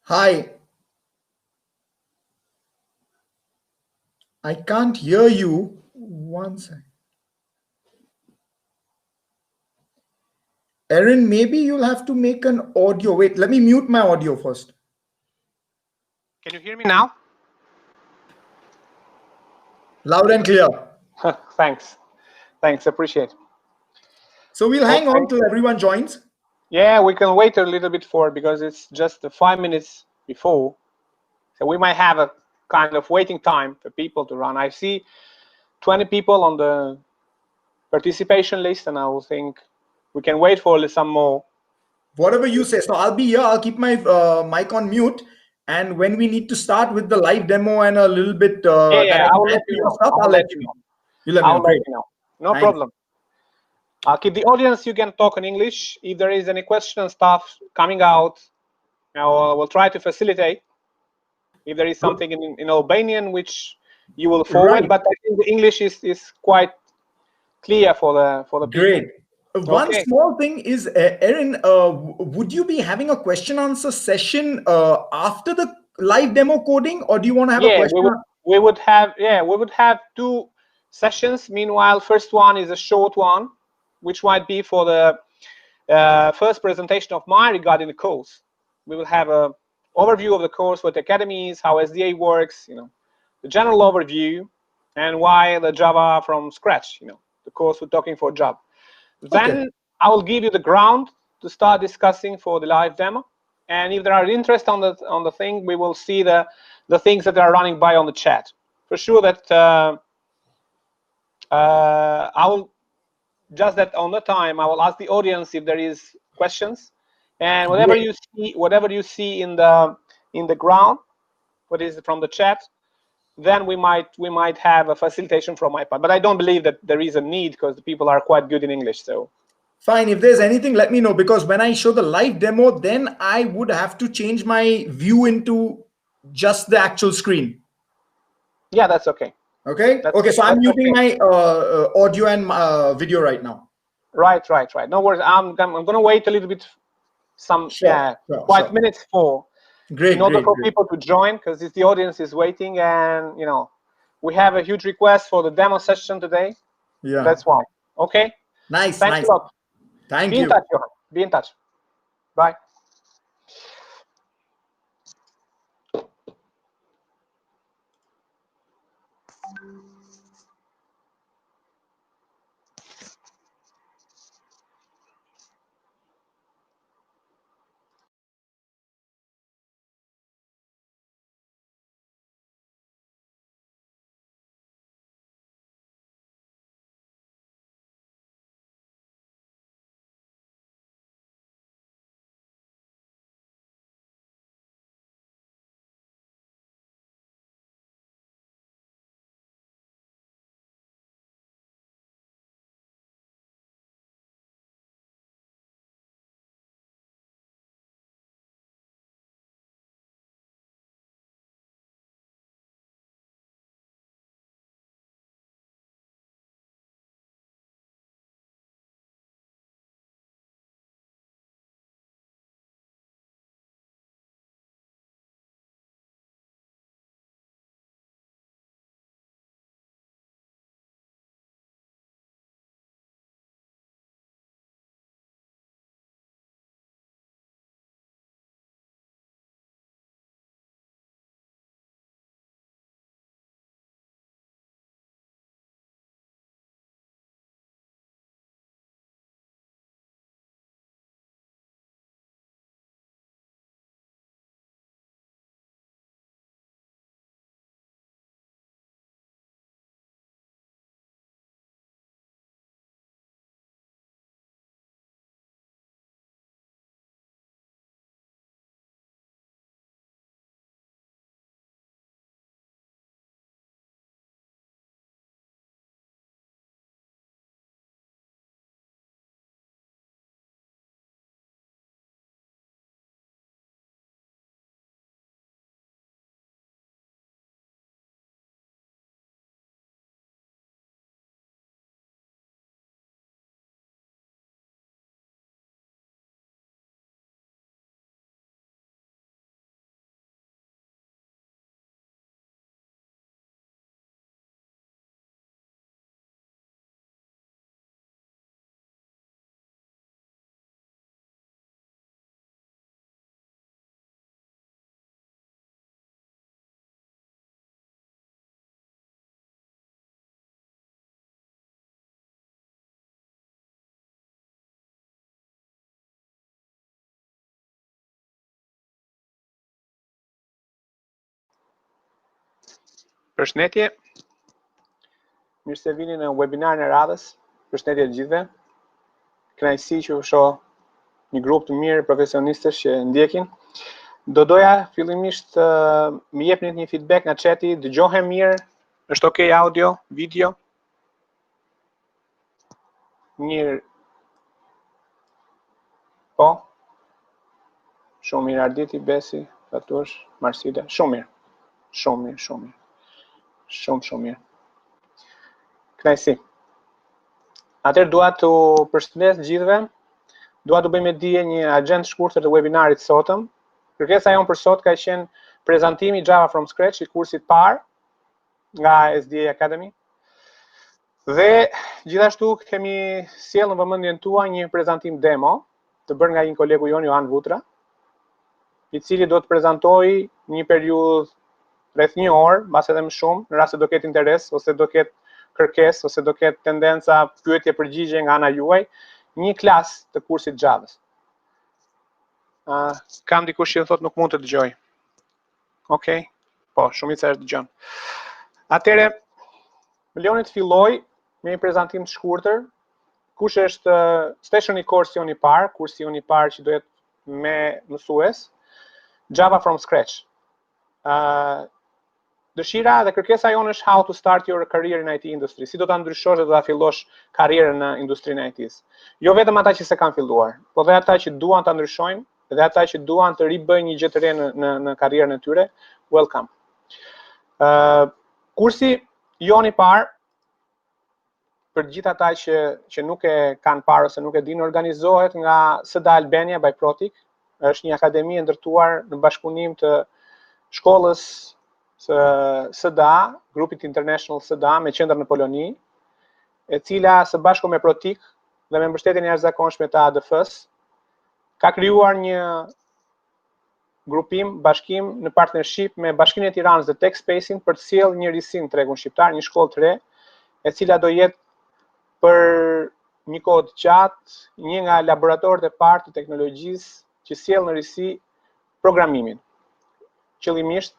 Hi, I can't hear you. One sec. Erin, maybe you'll have to make an audio. Wait, let me mute my audio first. Can you hear me now? Loud and clear. Thanks. Thanks. Appreciate it. So we'll hang Okay. on till everyone joins. Yeah, we can wait a little bit for it because it's just 5 minutes before. So we might have a kind of waiting time for people to run. I see 20 people on the participation list, and I will think we can wait for some more. Whatever you say. So I'll be here. I'll keep my mic on mute. And when we need to start with the live demo and a little bit Yeah, that yeah, I I can will add let to you your know. stuff, I I'll will let let you you know. know. You let me I know. will let Great. you know. No Thanks. problem. I'll keep the audience. You can talk in English. If there is any question stuff coming out, we'll try to facilitate. If there is something in Albanian which you will forward, Right. but I think the English is quite clear for the people. Great. One Okay. small thing is, Erin, would you be having a question answer session after the live demo coding, or do you want to have a Yeah, question? we would have two sessions. Meanwhile, first one is a short one, which might be for the first presentation of mine regarding the course. We will have a overview of the course, what the academy is, how SDA works, the general overview, and why the Java from scratch, the course we're talking for Java. Okay. Then I will give you the ground to start discussing for the live demo. And if there are interest on the thing, we will see the things that are running by on the chat. For sure that I will just that on the time I will ask the audience if there is questions, and whatever Great. you see in the ground, what is from the chat, then we might have a facilitation from my part. But I don't believe that there is a need because the people are quite good in English. So Fine. If there's anything, let me know, because when I show the live demo, then I would have to change my view into just the actual screen. yeah, that's okay. Okay. That's Okay. So I'm that's muting okay. my audio and video right now. Right. No worries. I'm gonna wait a little bit, some Sure. Sure. 5 minutes in Great. order Great. for Great. people to join, because the audience is waiting, and we have a huge request for the demo session today. Yeah. That's why. Okay. Nice. Thanks a Nice. lot. Thank Be in you. touch, Johan. Be in touch. Bye. Përshëndetje. Mirë se vini në webinarin e radhës. Përshëndetje të gjithëve. Kënaqësi që u shoh një grup të mirë profesionistësh që ndjekin. Do doja fillimisht më jepni një feedback nga chati, dëgjohem mirë? Është okay audio, video? Mirë. Po. Shumë mirë Arditi, Besi, Fatush, Marsida. Shumë mirë. Shumë mirë, shumë mirë. Shumë mirë. Kënaqësi. Atëherë dua të përshëndes të gjithëve. Dua të bëjmë dije një agjendë shkurtër të webinarit sotëm. Kërkesa jonë për sot ka qenë prezantimi Java from scratch i kursit parë nga SDA Academy. Dhe gjithashtu kemi sjellë në vëmendjen tuaj një prezantim demo të bërë nga një kolegu jon Johan Vutra, i cili do të prezantojë një periudhë rreth 1 orë, mbas edhe më shumë, në rast se do ketë interes ose do ketë kërkesë ose do ketë tendenca pyetje përgjigje nga ana juaj, një klasë të kursit Javës. Kam dikush që thotë nuk mund të dëgjoj. Okej. Po, shumica është dëgjon. Atëherë, më lejoni të filloj me një prezantim të shkurtër. Kush është stationi kursi jon i parë, kursi jon i parë që do jetë me mësues, Java from scratch. Dëshira dhe kërkesa jonë është how to start your career in IT industry. Si do ta ndryshosh dhe do ta fillosh karrierën në industrinë e IT-s. Jo vetëm ata që s'e kanë filluar, por edhe ata që duan ta ndryshojnë dhe ata që duan të ribëjnë një gjë të re në karrierën e tyre. Welcome. Kursi jon i parë për gjithë ata që nuk e kanë parë ose nuk e dinë, organizohet nga SDA Albania by Protic. Është një akademi e ndërtuar në bashkëpunim të shkollës së SDA, grupit international SDA me qendër në Poloni, e cila së bashku me Protic dhe me mbështetjen e jashtëzakonshme të ADF-s ka krijuar një grupim, bashkim në partnership me Bashkinë e Tiranës dhe TechSpace-in për të sjellë një risi në tregun shqiptar, një shkollë të re, e cila do jetë për një kohë të gjatë një nga laboratorët e parë të teknologjisë që sjell në risi programimin. Qëllimisht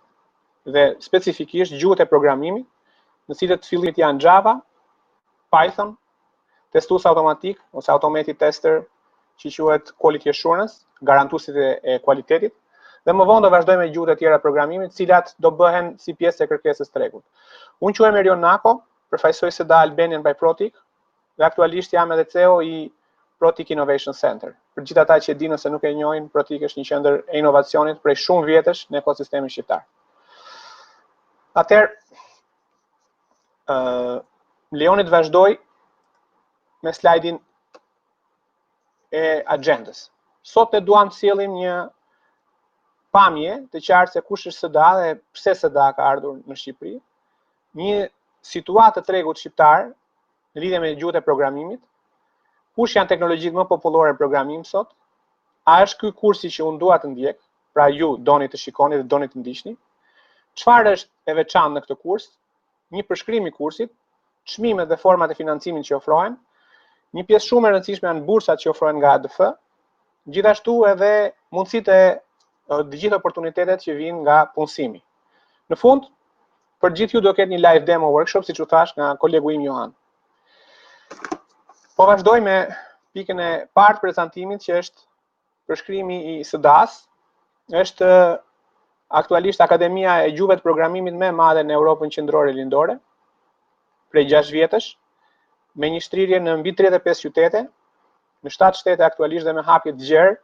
dhe specifikisht gjuhët e programimit, në cilët fillimit janë Java, Python, testues automatik ose automated tester, që quhet quality assurance, garantuesit e cilësisë, dhe më vonë do vazhdojmë me gjuhët e tjera programimit, të cilat do bëhen si pjesë e kërkesës të tregut. Unë quhem Erion Nako, përfaqësoj SDA Albanian by Protic, dhe aktualisht jam edhe CEO i Protic Innovation Center. Për gjithë ata që e dinë ose nuk e njohin, Protic është një qendër e inovacionit prej shumë vjetësh në ekosistemin shqiptar. Atëherë, lejoni të vazhdoj me slajdin e agjendës. Sot ne duam të sjellim një pamje të qartë se kush është SDA dhe pse SDA ka ardhur në Shqipëri, një situatë të tregut shqiptar në lidhje me gjuhët e programimit, kush janë teknologjitë më popullore në programim sot, a është ky kursi që unë dua të ndjek, pra ju doni të shikoni dhe doni të ndiqni, çfarë është e veçantë në këtë kurs, një përshkrim i kursit, çmimet dhe format e financimit që ofrohen, një pjesë shumë e rëndësishme janë bursat që ofrohen nga ADF, gjithashtu edhe mundësitë e të gjithë oportunitetet që vijnë nga punësimi. Në fund, për gjithë ju do ketë një live demo workshop, siç u thash, nga kolegu im Johan. Po vazhdoj me pikën e parë të prezantimit, që është përshkrimi i SDA-s. Është aktualisht akademia e gjuhëve të programimit më e madhe në Europën qendrore e lindore, prej 6 vjetësh, me një shtrirje në mbi 35 qytete, në 7 shtete aktualisht dhe me hapje të gjerë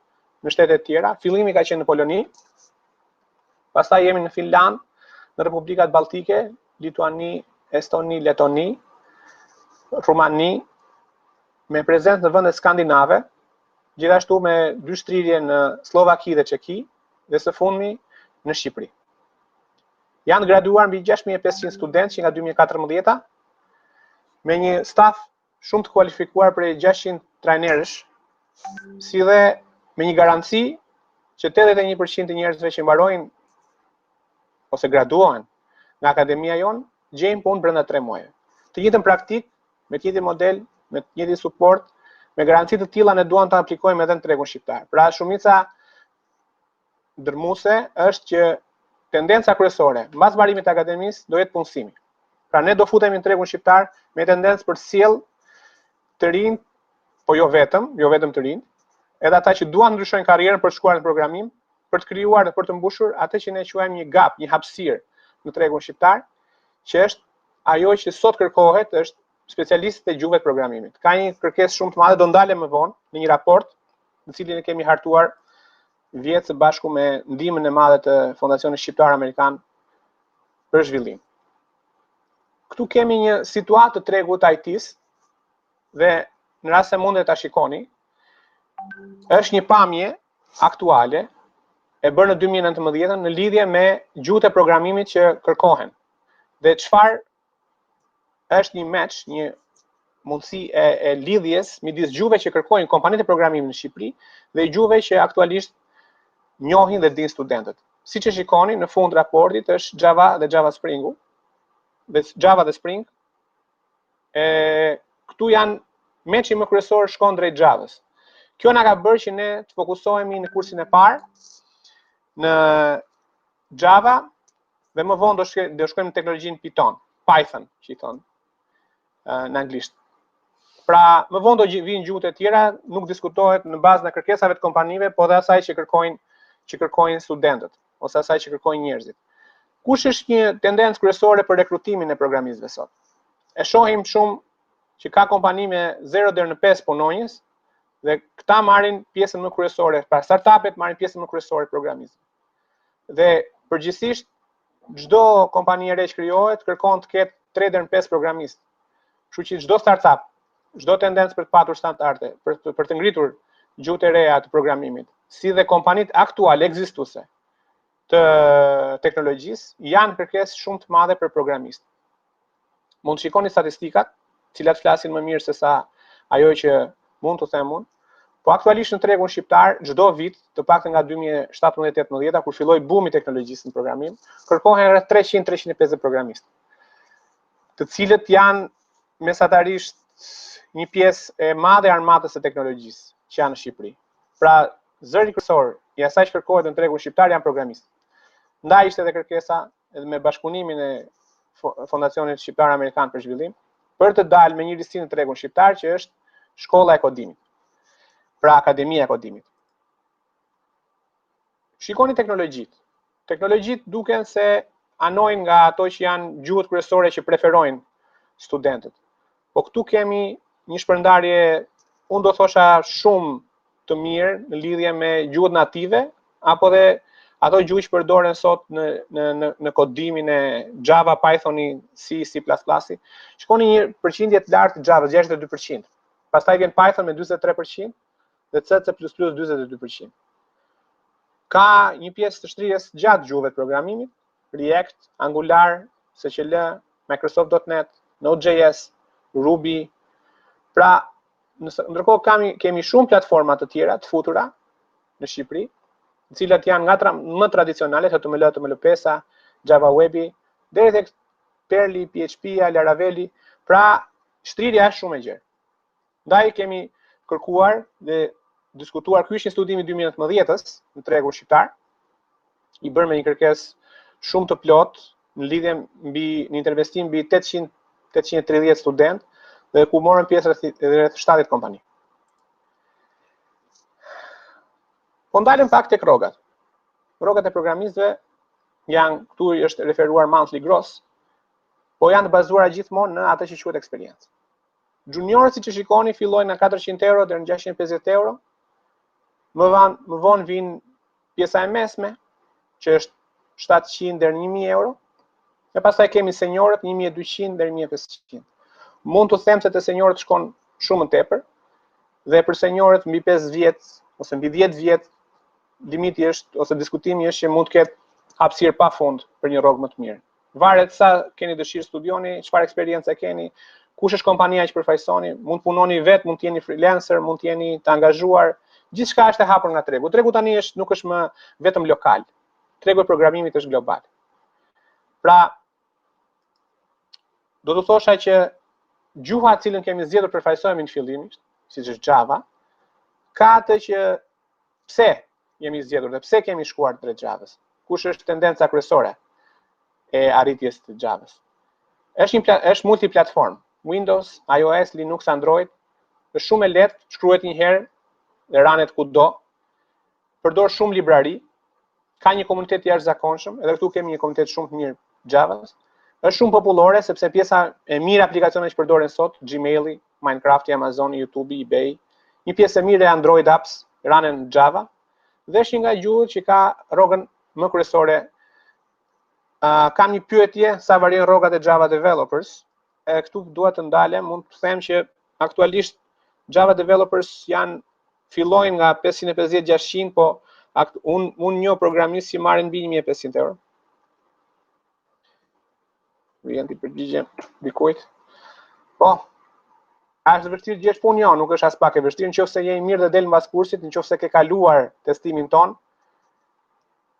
në shtete të tjera. Fillimi ka qenë në Poloni, pastaj jemi në Finland, në Republikat Balltike, Lituani, Estoni, Letoni, Rumani, me prezencë në vende skandinave, gjithashtu me 2 shtrirje në Slovaki dhe Çeki, dhe së fundmi në Shqipëri. Janë graduar mbi 6500 studentë që nga 2014, me një staf shumë të kualifikuar prej 600 trajnerësh, si dhe me një garanci që 81% të njerëzve që mbarojnë ose graduohen nga akademia jonë, gjejnë punë brenda 3 muajve. Të njëjtën praktik, me të njëjtin model, me të njëjtin suport, me garanci të tilla ne duam ta aplikojmë edhe në tregun shqiptar. Pra shumica dërmuese është që tendenca kryesore mbas mbarimit të akademisë do jetë punësimi. Pra ne do futemi në tregun shqiptar me tendencë për sjell të rinj, po jo vetëm të rinj, edhe ata që duan ndryshojnë karrierën për të shkuar në programim, për të krijuar dhe për të mbushur atë që ne quajmë një gap, një hapësirë në tregun shqiptar, që është ajo që sot kërkohet është specialistët e gjuhëve të programimit. Ka një kërkesë shumë të madhe, do ndalem më vonë në një raport, në cilin e kemi hartuar vjet së bashku me ndihmën e madhe të Fondacionit Shqiptar Amerikan për zhvillim. Këtu kemi një situatë të tregut të IT-s dhe në rast se mundet ta shikoni, është një pamje aktuale e bërë në 2019 në lidhje me gjuhët e programimit që kërkohen. Dhe çfarë është një match, një mundësi e lidhjes midis gjuhëve që kërkojnë kompanitë e programimit në Shqipëri dhe gjuhëve që aktualisht njohin dhe din studentët. Siç e shikoni në fund raportit është Java dhe Java Springu. Dhe Java dhe Spring. Këtu janë matchi më kryesor shkon drejt Javës. Kjo na ka bërë që ne të fokusohemi në kursin e parë në Java dhe më vonë do shkojmë në teknologjinë Python, që i thonë në anglisht. Pra, më vonë do vinë gjuhët e tjera, nuk diskutohet në bazë në kërkesave të kompanive, po dhe asaj që kërkojnë studentët, ose asaj që kërkojnë njerëzit. Kush është një tendencë kryesore për rekrutimin e programistëve sot? E shohim shumë që ka kompani me 0 deri në 5 punonjës dhe këta marrin pjesën më kryesore, pra startupet marrin pjesën më kryesore programistëve. Dhe përgjithsisht çdo kompani e re që krijohet kërkon të ketë 3 deri në 5 programistë. Kështu që çdo startup, çdo tendencë për të patur standarde, për të ngritur gjuhët e reja të programimit, si dhe kompanitë aktuale ekzistuese të teknologjisë, janë kërkesë shumë të madhe për programistë. Mund të shikoni statistikat, cilat flasin më mirë se sa ajo që mund të them unë, po aktualisht në tregun shqiptar, çdo vit, të paktën nga 2017-18, kur filloi bumi i teknologjisë në programim, kërkohen rreth 300-350 programistë, të cilët janë mesatarisht një pjesë e madhe e armatës së teknologjisë që janë në Shqipëri. Pra, zëri kryesor i asaj që kërkohet në tregun shqiptar janë programistë. Ndaj ishte edhe kërkesa edhe me bashkëpunimin e Fondacionit Shqiptar Amerikan për Zhvillim për të dalë me një listë në tregun shqiptar që është shkolla e kodimit. Pra akademia e kodimit. Shikoni teknologjitë. Teknologjitë duken se anojnë nga ato që janë gjuhët kryesore që preferojnë studentët. Po këtu kemi një shpërndarje, unë do thosha shumë të mirë në lidhje me gjuhët native, apo dhe ato gjuhë që përdoren sot në kodimin e Java, Pythoni, C++. Shikoni një përqindje të lartë Java, 62%. Pastaj vjen Python me 43% dhe C++ 42%. Ka një pjesë të shtrirjes gjatë gjuhëve të programimit, React, Angular, SQL, Microsoft.NET, Node.js, Ruby. Pra, ndërkohë kemi shumë platforma të tjera të futura në Shqipëri, të cilat janë nga më tradicionale, HTML, HTML5, Java Webi, deri tek Perli, PHP, Laraveli. Pra, shtrirja është shumë e gjerë. Ndaj kemi kërkuar dhe diskutuar, ky është një studim i 2019-s në tregun shqiptar, i bërë me një kërkesë shumë të plotë në lidhje mbi një intervestim mbi 830 studentë dhe ku morën pjesë rreth 70 kompani. Po ndalem pak tek rrogat. Rrogat e programistëve janë, këtu është referuar monthly gross, po janë të bazuara gjithmonë në atë që quhet eksperiencë. Juniorët, siç e shikoni, fillojnë nga 400 euro deri në 650 euro. Më vonë vijnë pjesa e mesme, që është 700 deri në 1000 euro. E pastaj kemi seniorët 1200 deri në 1500. Mund të them se te seniorët shkon shumë më tepër, dhe për seniorët mbi 5 vjet ose mbi 10 vjet limiti është ose diskutimi është që mund të ketë hapësirë pafund për një rrogë më të mirë. Varet sa keni dëshirë studioni, çfarë eksperiencë keni, kush është kompania që përfaqësoni, mund punoni vetë, mund të jeni freelancer, mund të jeni të angazhuar, gjithçka është e hapur nga tregu. Tregu tani nuk është më vetëm lokal. Tregu i programimit është global. Pra, do të thosha që gjuha e cilën kemi zgjedhur përfaqësohemi në fillim, siç është Java, ka atë që pse jemi zgjedhur dhe pse kemi shkuar drejt Javës. kush është tendenca kryesore e arritjes të Javës. Është multiplatform. Windows, iOS, Linux, Android. Është shumë e lehtë, shkruhet një herë dhe ranet kudo. Përdor shumë librari. Ka një komunitet jashtëzakonshëm, edhe këtu kemi një komunitet shumë të mirë Javës. Është shumë popullore sepse pjesa e mirë aplikacione që përdoren sot, Gmaili, Minecrafti, Amazoni, YouTube, eBay, një pjesë e mirë e Android apps ranen në Java, dhe është një nga gjuhët që ka rrogën më kryesore. Kam një pyetje sa variojnë rrogat e Java developers. Këtu dua të ndalem, mund të them që aktualisht Java developers fillojnë nga 550-600, po unë një programist që marrin mbi 1500 euro. Vjen ti përgjigje dikujt. Po, është vështirë gjesh punë, jo, nuk është as pak e vështirë nëse je i mirë dhe del mbas kursit, nëse ke kaluar testimin ton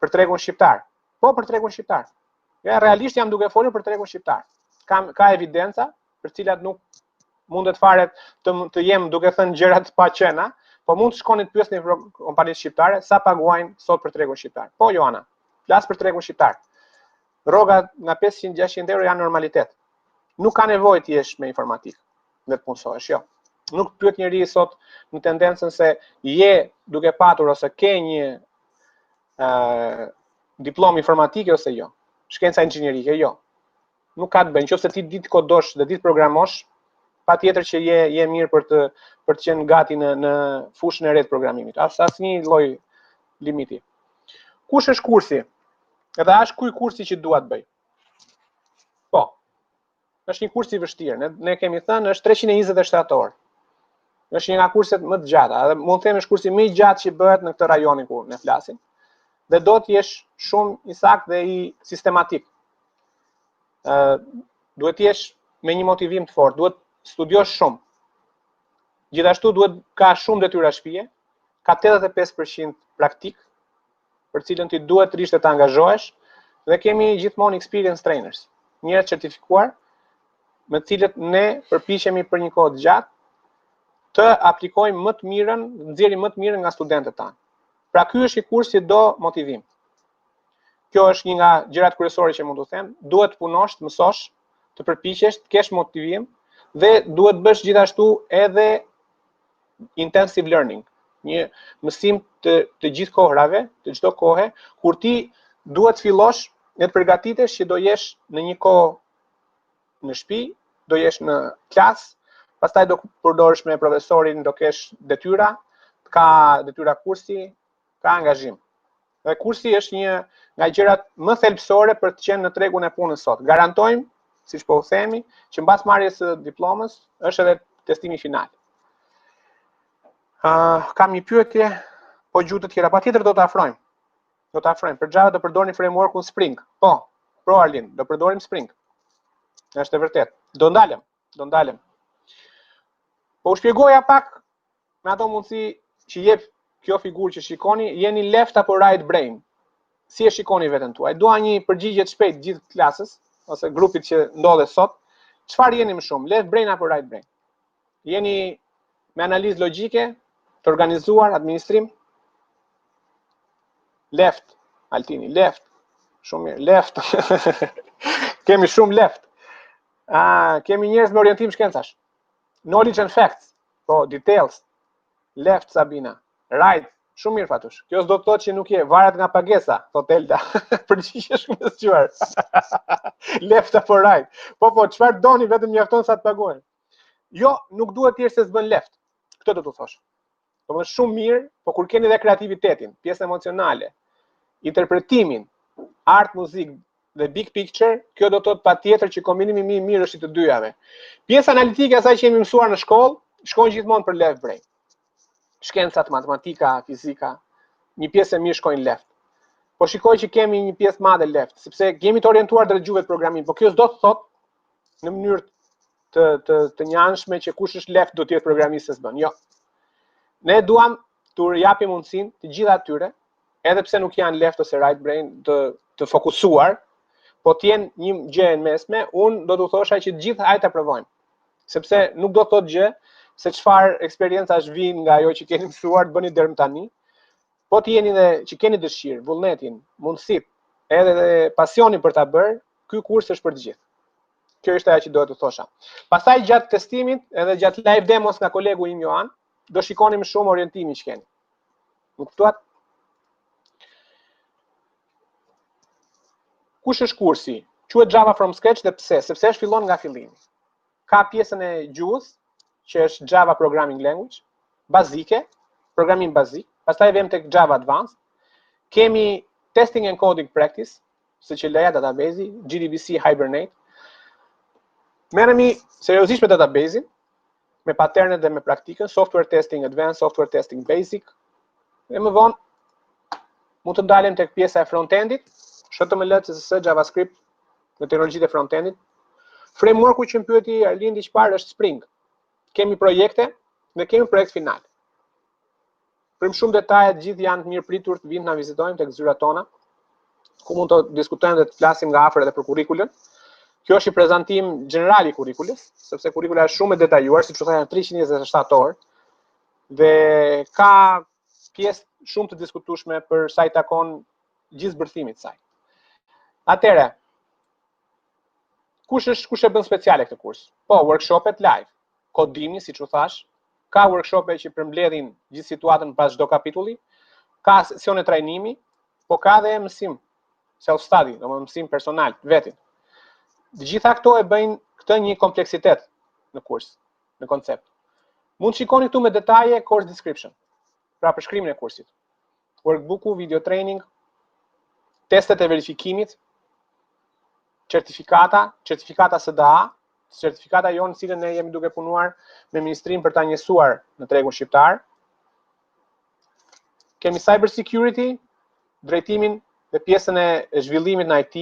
për tregun shqiptar. Po, për tregun shqiptar. Ja, realisht jam duke folur për tregun shqiptar. Ka evidenca për cilat nuk mundet fare të jem duke thënë gjërat pa qena, po mund të shkoni të pyesni kompanitë shqiptare sa paguajnë sot për tregun shqiptar. Po, Joana, flas për tregun shqiptar. Rrogat nga 500-600 euro janë normalitet. Nuk ka nevojë të jesh me informatikë dhe të punësohesh, jo. Nuk pyet njeriu sot në tendencën se je duke patur ose ke një diplomë informatike ose jo. Shkenca inxhinierike, jo. Nuk ka të bëjë, nëse ti ditë kodosh dhe ditë programosh, patjetër që je mirë për të qenë gati në fushën e re të programimit. Asnjë lloj limiti. Kush është kursi? Edhe është ky kursi që dua të bëj. Po. Është një kurs i vështirë. Ne kemi thënë është 327 orë. Është një nga kurset më të gjata, edhe mund të them është kursi më i gjatë që bëhet në këtë rajonin ku ne flasim. Dhe do të jesh shumë i saktë dhe i sistematik. Duhet të jesh me një motivim të fortë, duhet studiosh shumë. Gjithashtu duhet ka shumë detyra shtëpie, ka 85% praktik, për cilën ti duhet rishte të angazhohesh, dhe kemi gjithmonë experience trainers, njerëz certifikuar, me të cilët ne përpiqemi për një kohë të gjatë të aplikojmë më të mirën, nxjerrim më të mirën nga studentët tanë. Pra ky është i kursi do motivim. Kjo është një nga gjërat kryesore që mund të them, duhet të punosh, të mësosh, të përpiqesh, të kesh motivim dhe duhet të bësh gjithashtu edhe intensive learning, një mësim të gjithë kohrave, të çdo kohe, kur ti duhet të fillosh dhe të përgatitesh që do jesh në një kohë në shtëpi, do jesh në klasë, pastaj do përdorësh me profesorin, do kesh detyra, ka detyra kursi, ka angazhim. Dhe kursi është një nga gjërat më thelbësore për të qenë në tregun e punës sot. Garantojmë, siç po u themi, që mbas marrjes së diplomës është edhe testimi final. Kam një pyetje, po gjuhë të tjera, patjetër do të afrojmë. Do të afrojmë. Për Java do përdorim frameworkun Spring. Po, Arlin, do përdorim Spring. Është e vërtet. Do ndalem. Po u shpjegoja pak me ato mundësi që jep kjo figurë që shikoni, jeni left apo right brain. Si e shikoni veten tuaj? Dua një përgjigje të shpejtë gjithë klasës ose grupit që ndodhet sot. Çfarë jeni më shumë, left brain apo right brain? Jeni me analizë logjike, të organizuar, administrim? Left, Altini, left. Shumë mirë, left. Kemi shumë left. Kemi njerëz me orientim shkencash. Knowledge and facts, po, details. Left, Sabina. Right, shumë mirë Fatush. Kjo s'do të thotë që nuk je, varet nga pagesa, thot Elda. Përgjigje shumë e zgjuar. Left apo right. Po, çfarë doni, vetëm mjafton sa të paguajnë. Jo, nuk duhet të jesh se s'bën left. Këtë do të thosh. Do shumë mirë, po kur keni dhe kreativitetin, pjesë emocionale, interpretimin, art, muzik dhe big picture, kjo do të thotë patjetër që kombinimi më i mirë është i të dyjave. Pjesa analitike asaj që jemi mësuar në shkollë, shkojnë gjithmonë për left brain. Shkencat, matematika, fizika, një pjesë e mirë shkojnë left. Po shikoj që kemi një pjesë madhe left, sepse jemi të orientuar drejt gjuhëve të programimit, po kjo s'do të thotë në mënyrë të njanshme që kush është left do të jetë programist se s'bën. Jo. Ne duam të japim mundësinë të gjitha atyre, edhe pse nuk janë left ose right brain, të fokusuar, po të jenë një gjë e mesme, unë do të thosha që të gjithë hajtë ta provojmë. Sepse nuk do të thotë gjë se çfarë eksperiencash vijnë nga ajo që keni mësuar të bëni deri më tani, po të jeni dhe që keni dëshirë, vullnetin, mundësit, edhe dhe pasionin për ta bërë, ky kurs është për të gjithë. Kjo është ajo që dohet të thosha. Pastaj gjatë testimit, edhe gjatë live demos nga kolegu im Johan, do shikoni më shumë orientimin që keni. Më kuptuat? Kush është kursi? Quhet Java from scratch dhe pse? Sepse është fillon nga fillimi. Ka pjesën e gjuhës, që është Java programming language, bazike, programim bazik, pastaj vem tek Java advanced. Kemi testing and coding practice, siç e leja database, GDBC Hibernate. Merremi seriozisht me database-in, me patternet dhe me praktikën, software testing advanced, software testing basic. Dhe më vonë mund të ndalem tek pjesa e front-endit, HTML, CSS, JavaScript, në teknologjitë e front-endit. Frameworku që më pyeti Arlindi çfarë është Spring. Kemi projekte dhe kemi projekt final. Për më shumë detaje, gjithë janë të mirë pritur të vinë na vizitojnë tek zyrat tona, ku mund të diskutojmë dhe të flasim nga afër edhe për kurrikulën. Kjo është një prezantim general i kurrikulës, sepse kurrikula është shumë e detajuar, siç u thaja, 327 orë dhe ka pjesë shumë të diskutueshme për sa i takon gjithë zbërthimit të saj. Atëherë, kush e bën speciale këtë kurs? Po, workshopet live, kodimi, siç u thash, ka workshope që përmbledhin gjithë situatën pas çdo kapitulli, ka sesione trajnimi, po ka dhe mësim self study, domethënë mësim personal vetin. Të gjitha këto e bëjnë këtë një kompleksitet në kurs, në koncept. Mund të shikoni këtu me detaje course description, pra përshkrimin e kursit. Workbooku, video training, testet e verifikimit, certifikata SDA, certifikata jonë në cilën ne jemi duke punuar me ministrinë për ta njësuar në tregun shqiptar. Kemi cyber security, drejtimin dhe pjesën e zhvillimit në IT.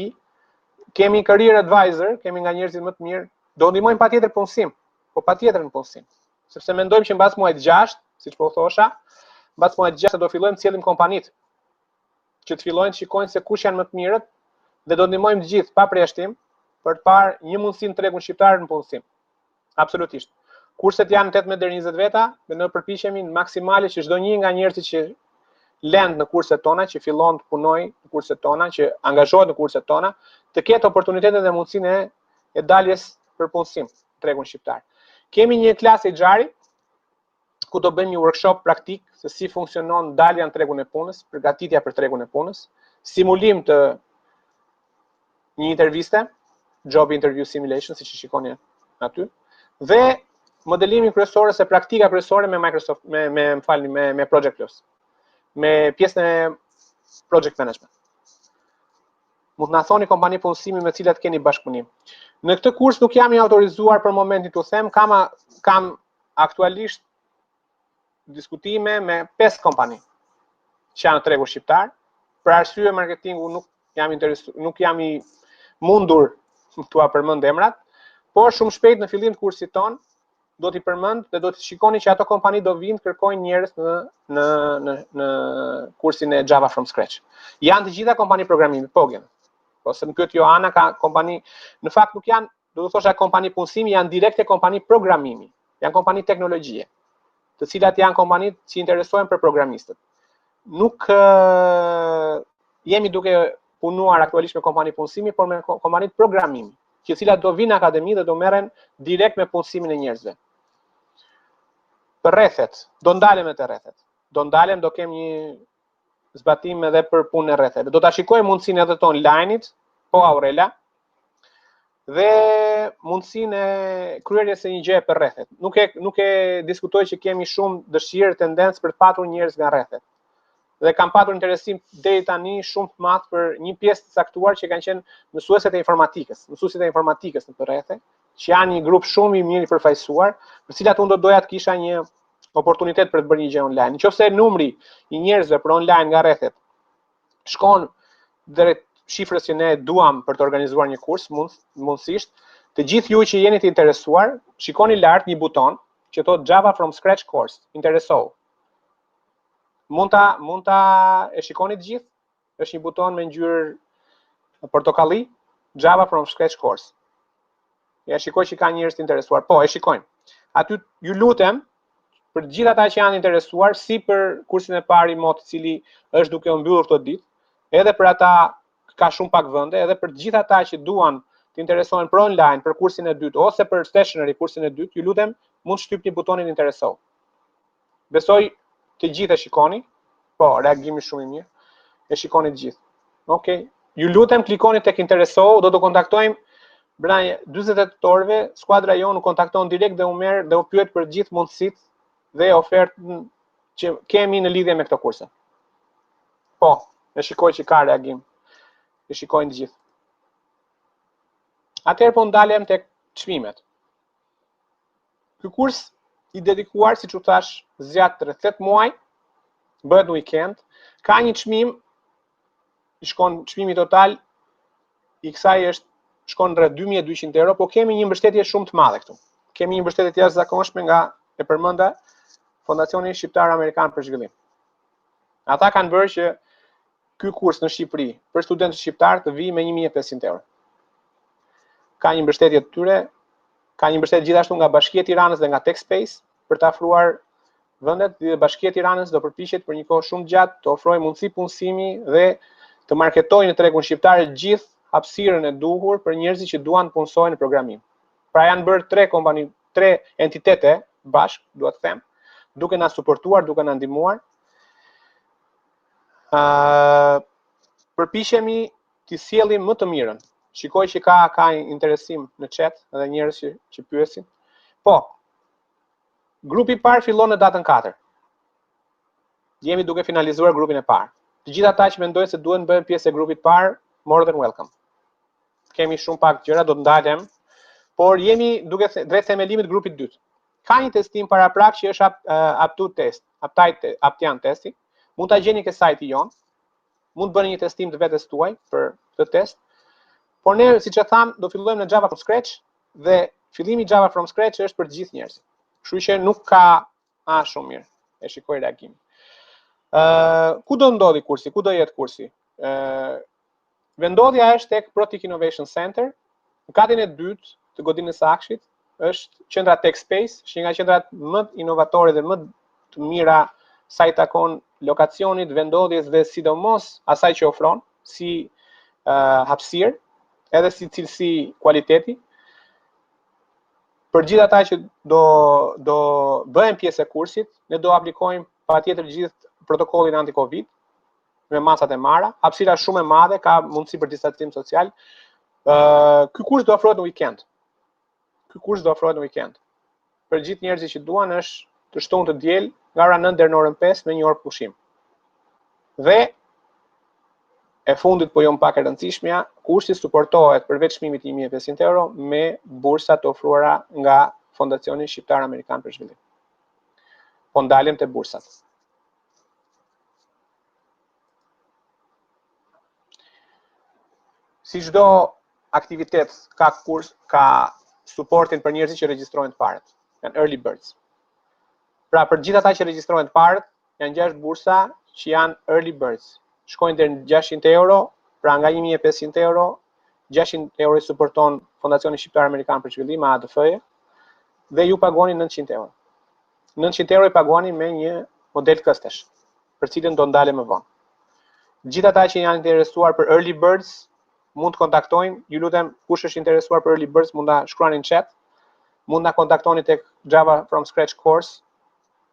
Kemi career advisor, kemi nga njerëzit më të mirë, do ndihmojmë patjetër punësim, po patjetër në punësim. Sepse mendojmë që mbas muajit 6, siç po thosha, mbas muajit 6 do fillojmë të sjellim kompanitë që të fillojnë të shikojnë se kush janë më të mirët dhe do ndihmojmë të gjithë pa përjashtim për të parë një mundësi në tregun shqiptar në punësim. Absolutisht. Kurset janë 18 deri 20 veta dhe ne përpiqemi në maksimale që çdo një nga njerëzit që lend në kurset tona, që fillon të punojë në kurset tona, që angazhohet në kurset tona, të ketë oportunitetet dhe mundësinë e daljes për punësim në tregun shqiptar. Kemi një klasë xhari ku do bëjmë një workshop praktik se si funksionon dalja në tregun e punës, përgatitja për tregun e punës, simulim të një interviste, job interview simulation, siç e shikoni aty, dhe modelimi kryesor ose praktika kryesore me Microsoft me Project Plus, me pjesën e project management. Mund të na thoni kompani punësimi me cilat keni bashkëpunim. Në këtë kurs nuk jam i autorizuar për momentin të them, kam aktualisht diskutime me 5 kompani që janë në tregun shqiptar. Për arsye marketingu nuk jam i mundur t'ua përmend emrat, por shumë shpejt në fillim të kursit ton do t'i përmend dhe do të shikoni që ato kompani do vinë të kërkojnë njerëz në kursin e Java from scratch. Janë të gjitha kompani programimi, po gjen. Po se më pyet Johana ka kompani, në fakt nuk janë, do të thosha kompani punësimi, janë direkte kompani programimi. Janë kompani teknologjie, të cilat janë kompani që interesohen për programistët. Nuk jemi duke punuar aktualisht me kompani punësimi, por me kompani programimi, që cilat do vinë në akademi dhe do merren direkt me punësimin e njerëzve. Për rrethet, do ndalem me të rrethet. Do kem një zbatim edhe për punën e rretheve. Do ta shikojmë mundësinë edhe të online-it, po Aurela, dhe mundësinë e kryerjes së një gjëje për rrethet. Nuk e diskutoj që kemi shumë dëshirë, tendencë për të patur njerëz nga rrethet. Dhe kam patur interesim deri tani shumë të madh për një pjesë të caktuar që kanë qenë mësuesit e informatikës në rrethe, që janë një grup shumë i mirë i përfaqësuar, për cilat unë do doja të kisha një oportunitet për të bërë një gjë online. Nëse numri i njerëzve për online nga rrethet shkon drejt shifrës që ne duam për të organizuar një kurs, mundësisht, të gjithë ju që jeni të interesuar, shikoni lart një buton që thotë Java from scratch course, interesou. Mund ta e shikoni të gjithë? Është një buton me ngjyrë portokalli, Java from scratch course. Ja shikoj që ka njerëz të interesuar. Po, e shikojnë. Aty ju lutem për të gjithë ata që janë interesuar, si për kursin e parë remote, i cili është duke u mbyllur këto ditë, edhe për ata ka shumë pak vende, edhe për të gjithë ata që duan të interesohen për online, për kursin e dytë ose për stationary kursin e dytë, ju lutem mund shtypni butonin intereso. Besoj të gjithë e shikoni. Po, reagimi shumë i mirë. E shikoni të gjithë. Okej. Ju lutem klikoni tek intereso, do të kontaktojmë brenda 48 orëve, skuadra jonë u kontakton direkt dhe u merr dhe u pyet për gjithë mundësitë dhe ofertën që kemi në lidhje me këto kurse. Po, e shikoj që ka reagim. E shikojnë të gjithë. Atëherë po ndalem tek çmimet. Ky kurs i dedikuar, siç u thash, zgjat rreth 8 muaj, bëhet në weekend, ka një çmim, çmimi total i kësaj shkon rreth 2200 euro, po kemi një mbështetje shumë të madhe këtu. Kemi një mbështetje të jashtëzakonshme nga, e përmenda, Fondacioni Shqiptar Amerikan për Zhvillim. Ata kanë bërë që ky kurs në Shqipëri për studentët shqiptar të vijë me 1500 euro. Ka një mbështetje të tyre, ka një mbështetje gjithashtu nga Bashkia e Tiranës dhe nga TechSpace për të afruar vendet, dhe Bashkia e Tiranës do përpiqet për një kohë shumë gjatë të ofrojë mundësi punësimi dhe të marketojnë në tregun shqiptar gjithë hapësirën e duhur për njerëzit që duan të punësojnë në programim. Pra janë bërë 3 kompani, 3 entitete bashkë, dua të them, duke na suportuar, duke na ndihmuar. Përpiqemi të sjellim më të mirën. Shikoj që ka interesim në chat edhe njerëz që pyesin. Po. Grupi i parë fillon në datën 4. Jemi duke finalizuar grupin e parë. Të gjithë ata që mendojnë se duhen bëhen pjesë e grupit parë, more than welcome. Kemi shumë pak gjëra, do të ndalem, por jemi duke drejt themelimit grupit dytë. Ka një testim paraprak që është aptitude test, aptian testi. Mund ta gjeni ke sajti jon. Mund të bëni një testim të vetes tuaj për këtë test. Por ne, siç e tham, do fillojmë në Java from scratch dhe fillimi Java from scratch është për të gjithë njerëzit. Kështu që nuk ka shumë mirë. E shikoj reagimin. Ku do ndodhi kursi? Ku do jetë kursi? Vendodhja është tek Protic Innovation Center, në katin e dytë të godinës së Akshit, është qendra TechSpace, që nga qendrat më inovatore dhe më të mira sa i takon lokacionit, vendodhjes dhe sidomos asaj që ofron si hapësirë, edhe si cilësi kualiteti. Për gjithë ata që do bëhen pjesë e kursit, ne do aplikojmë patjetër gjithë protokollin anti-Covid me masat e marra, hapësira shumë e madhe, ka mundësi për distancim social. Ky kurs do ofrohet në weekend. Për gjithë njerëzit që duan është të shtunë të diel, nga ora 9 deri në orën 5 me 1 orë pushim. Dhe e fundit, po jo më pak e rëndësishmja, kursi suportohet përveç çmimit 1500 euro me bursa të ofruara nga Fondacioni Shqiptar Amerikan për Zhvillim. Po ndalem te bursat. Si çdo aktivitet ka kurs, ka suportin për njerëzit që regjistrohen të parët. Janë early birds. Pra për gjithë ata që regjistrohen të parët, janë 6 bursa që janë early birds. Shkojnë deri në 600 euro, pra nga 1500 euro, 600 euro i suporton Fondacioni Shqiptar Amerikan për Zhvillim, ADF-je, dhe ju pagoni 900 euro. 900 euro i pagoni me një model këstesh, për cilën do ndalem më vonë. Gjithë ata që janë interesuar për early birds, mund të kontaktojnë, ju lutem, kush është interesuar për early birds, mund ta shkruani në chat, mund ta kontaktoni tek Java from scratch course.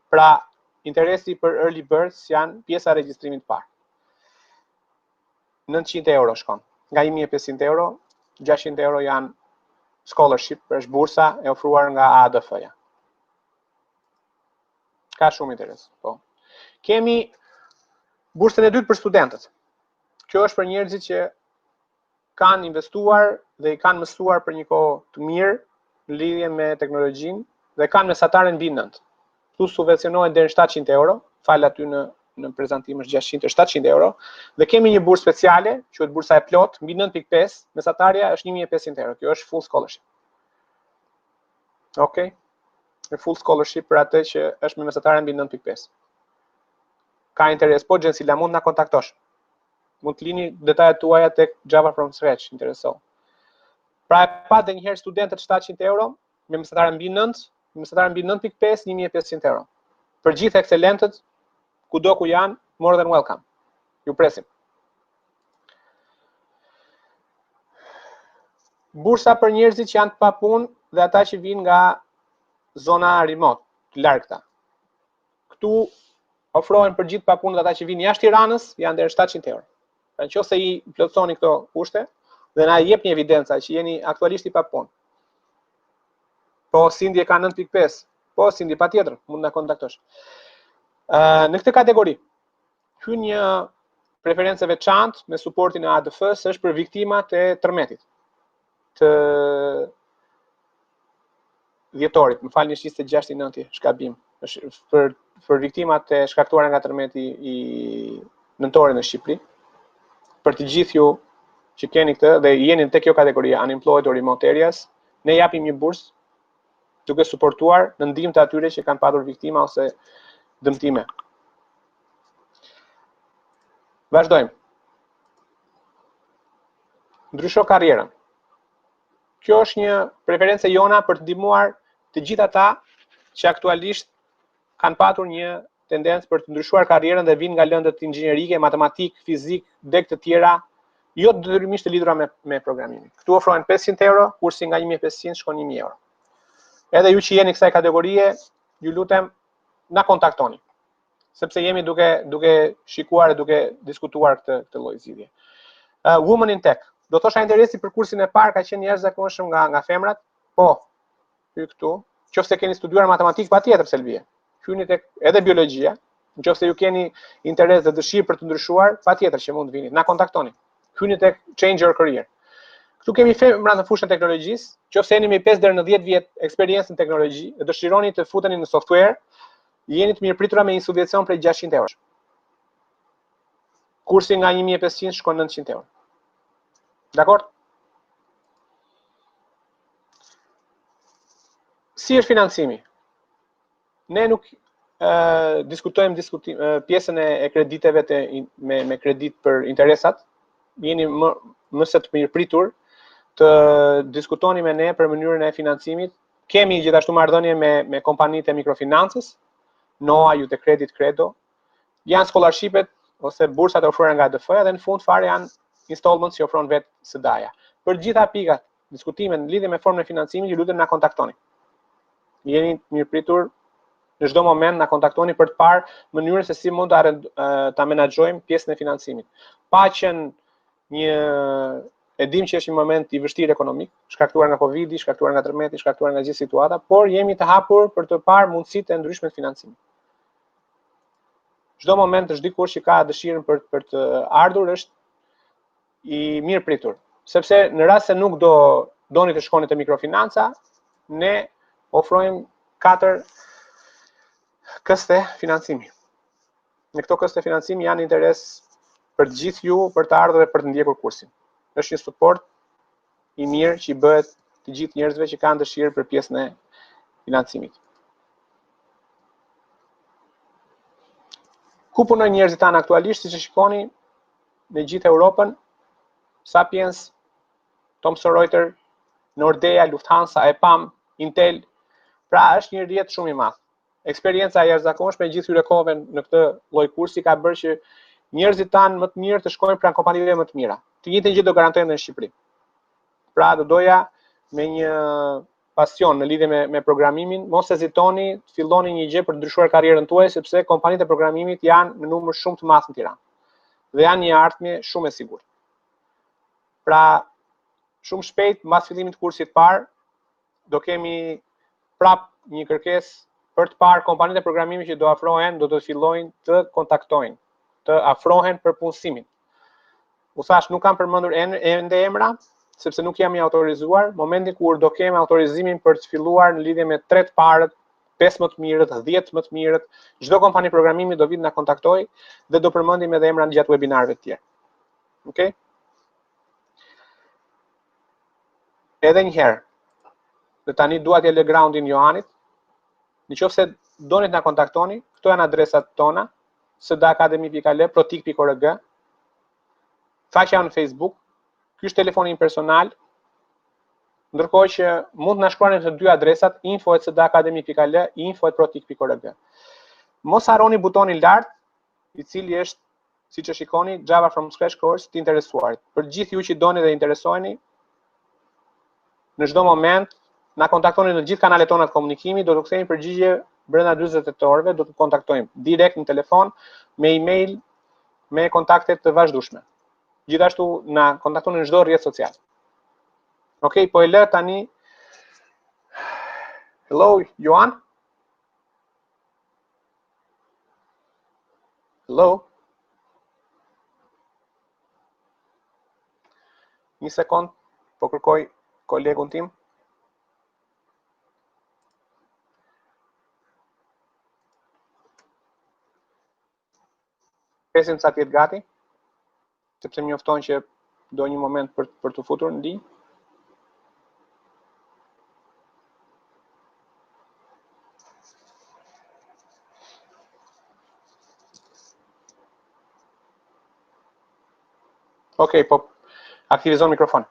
Pra, interesi për early birds janë pjesa e regjistrimit të parë. 900 euro shkon. Nga 1500 euro, 600 euro janë scholarship, është bursa e ofruar nga ADF-ja. Ka shumë interes. Po. Kemi bursën e dytë për studentët. Kjo është për njerëzit që kanë investuar dhe i kanë mësuar për një kohë të mirë në lidhje me teknologjinë dhe kanë mesatare mbi 9. Këtu subvencionohen deri në 700 euro, fal aty në prezantim është 600-700 euro, dhe kemi një bursë speciale, quhet bursa e plot, mbi 9.5, mesatarja është 1500 euro. Kjo është full scholarship. Okej? Është full scholarship për atë që është me mesatarja mbi 9.5. Ka interes, po Gjensila, mund na kontaktosh. Mund të lini detajet tuaja tek Java from scratch, intereso. Pra e pa dhe njëherë studentët 700 euro, me mesatarja mbi 9, me mesatarja mbi 9.5, 1500 euro. Për gjithë ekselentët, kudo ku janë, more than welcome. Ju presim. Bursa për njerëzit që janë pa punë dhe ata që vinë nga zona remote, të largëta. Këtu ofrohen për gjithë pa punë dhe ata që vinë jashtë Tiranës, janë deri 700 euro. Pra nëse i plotësoni këto kushte dhe na jepni evidenca që jeni aktualisht i pa punë. Po Sindi e ka 9.5. Po Sindi patjetër, mund na kontaktosh. Në këtë kategori hyn një preferencë veçantë me suportin e ADF-s është për viktimat e tërmetit. Të dhjetorit, më falni 26/9, shkabim. Është për viktimat e shkaktuara nga tërmeti i nëntorit në Shqipëri. Për të gjithë ju që keni këtë dhe jeni tek kjo kategori unemployed or remote areas, ne japim një bursë duke suportuar në ndihmë të atyre që kanë patur viktima ose dëmtime. Vazhdojmë. Ndrysho karrierën. Kjo është një preferencë jona për të ndihmuar të gjithë ata që aktualisht kanë patur një tendencë për të ndryshuar karrierën dhe vinë nga lëndët inxhinierike, matematik, fizik, dhe të tjera, jo detyrimisht të lidhura me programimin. Këtu ofrohen 500 euro, kursi nga 1500 shkon 1000 euro. Edhe ju që jeni kësaj kategorie, ju lutem na kontaktoni, sepse jemi duke shikuar e duke diskutuar këtë lloj zgjidhje. Women in Tech. Do thosha interesi për kursin e parë ka qenë jashtëzakonshëm nga femrat. Po, hyj këtu. Nëse keni studiuar matematikë, patjetër se lvije. Hyni tek edhe biologjia. Nëse ju keni interes dhe dëshirë për të ndryshuar, patjetër që mund të vini. Na kontaktoni. Hyni tek Change Your Career. Këtu kemi femra në fushën e teknologjisë. Nëse jeni me 5 deri në 10 vjet eksperiencë në teknologji dhe dëshironi të futeni në software, jeni të mirëpritura me një subvencion prej 600 euro. Kursi nga 1500 shkon 900 euro. Dakor? Si është financimi? Ne nuk diskutojmë pjesën e krediteve me kredit për interesat. Jeni më së të mirëpritur të diskutoni me ne për mënyrën e financimit. Kemi gjithashtu marrëdhënie me kompanitë e mikrofinancës, NOA, Jute Credit, Credo. Janë scholarshipet ose bursat e ofruara nga ADF-ja dhe në fund fare janë installments që ofron vetë SDA-ja. Për gjitha pikat, diskutimet në lidhje me formën e financimit, ju lutem na kontaktoni. Jeni mirëpritur në çdo moment, na kontaktoni për të parë mënyrën se si mund ta menaxhojmë pjesën e financimit. Pa qenë e dim që është një moment i vështirë ekonomik, shkaktuar nga Covid-i, shkaktuar nga tërmeti, shkaktuar nga gjithë situata, por jemi të hapur për të parë mundësitë e ndryshme të financimit. Çdo moment është dikush që ka dëshirën për të ardhur është i mirë pritur, sepse në rast se nuk doni të shkoni te mikrofinanca, ne ofrojmë 4 këste financimi. Në këto këste financimi janë interes për të gjithë ju për të ardhur dhe për të ndjekur kursin. Është një suport i mirë që i bëhet të gjithë njerëzve që kanë dëshirë për pjesën e financimit. Ku punojnë njerëzit tanë aktualisht, siç e shikoni në gjithë Europën? Sapiens, Thomson Reuters, Nordea, Lufthansa, EPAM, Intel. Pra është një rrjet shumë i madh. Eksperienca e jashtëzakonshme e gjithë hyrekove në këtë lloj kursi ka bërë që njerëzit tanë më të mirë të shkojnë pranë kompanive më të mira. Të njëjtën gjë do garantojmë në Shqipëri. Pra do doja me një pasion në lidhje me programimin, mos hezitoni, filloni një gjë për të ndryshuar karrierën tuaj, sepse kompanitë e programimit janë në numër shumë të madh në Tiranë. Dhe janë një ardhmje shumë e sigurt. Pra, shumë shpejt, mbas fillimit të kursit parë, do kemi prap një kërkesë për të parë kompanitë e programimit që do afrohen, do të fillojnë të kontaktojnë, të afrohen për punësimin. U thash, nuk kam përmendur ende emra, sepse nuk jam i autorizuar. Momentin kur do kemi autorizimin për të filluar në lidhje me 3 të parët, 5 më të mirët, 10 më të mirët, çdo kompani programimi do vit na kontaktoj dhe do përmendim edhe emra gjatë webinarëve të tjerë. Okej? Edhe një herë, dhe tani dua t'ja lë groundin Johanit. Nëse doni të na kontaktoni, këto janë adresat tona: sdaakademi.al, protik.org, faqja në Facebook. Ky është telefoni im personal. Ndërkohë që mund të na shkruani në të dy adresat info@sdaakademi.al, info@protik.org. mos harroni butonin lart, I cili është, siç e shikoni, Java from Scratch course të interesuarit. Për gjithë ju që doni dhe interesojeni, në çdo moment na kontaktoni në gjithë kanalet tona të komunikimi, do të kthejmë përgjigje brenda 48 orëve, do të kontaktojmë direkt në telefon, me email, me kontakte të vazhdueshme. Gjithashtu na kontaktoni në çdo rrjet social. Okej, po e lë tani. Hello, Johan? Hello? Një sekond, po kërkoj kolegun tim. Presim sa të jetë gati, sepse më njofton që do një moment për të futur në linjë. Okej, po aktivizon mikrofon.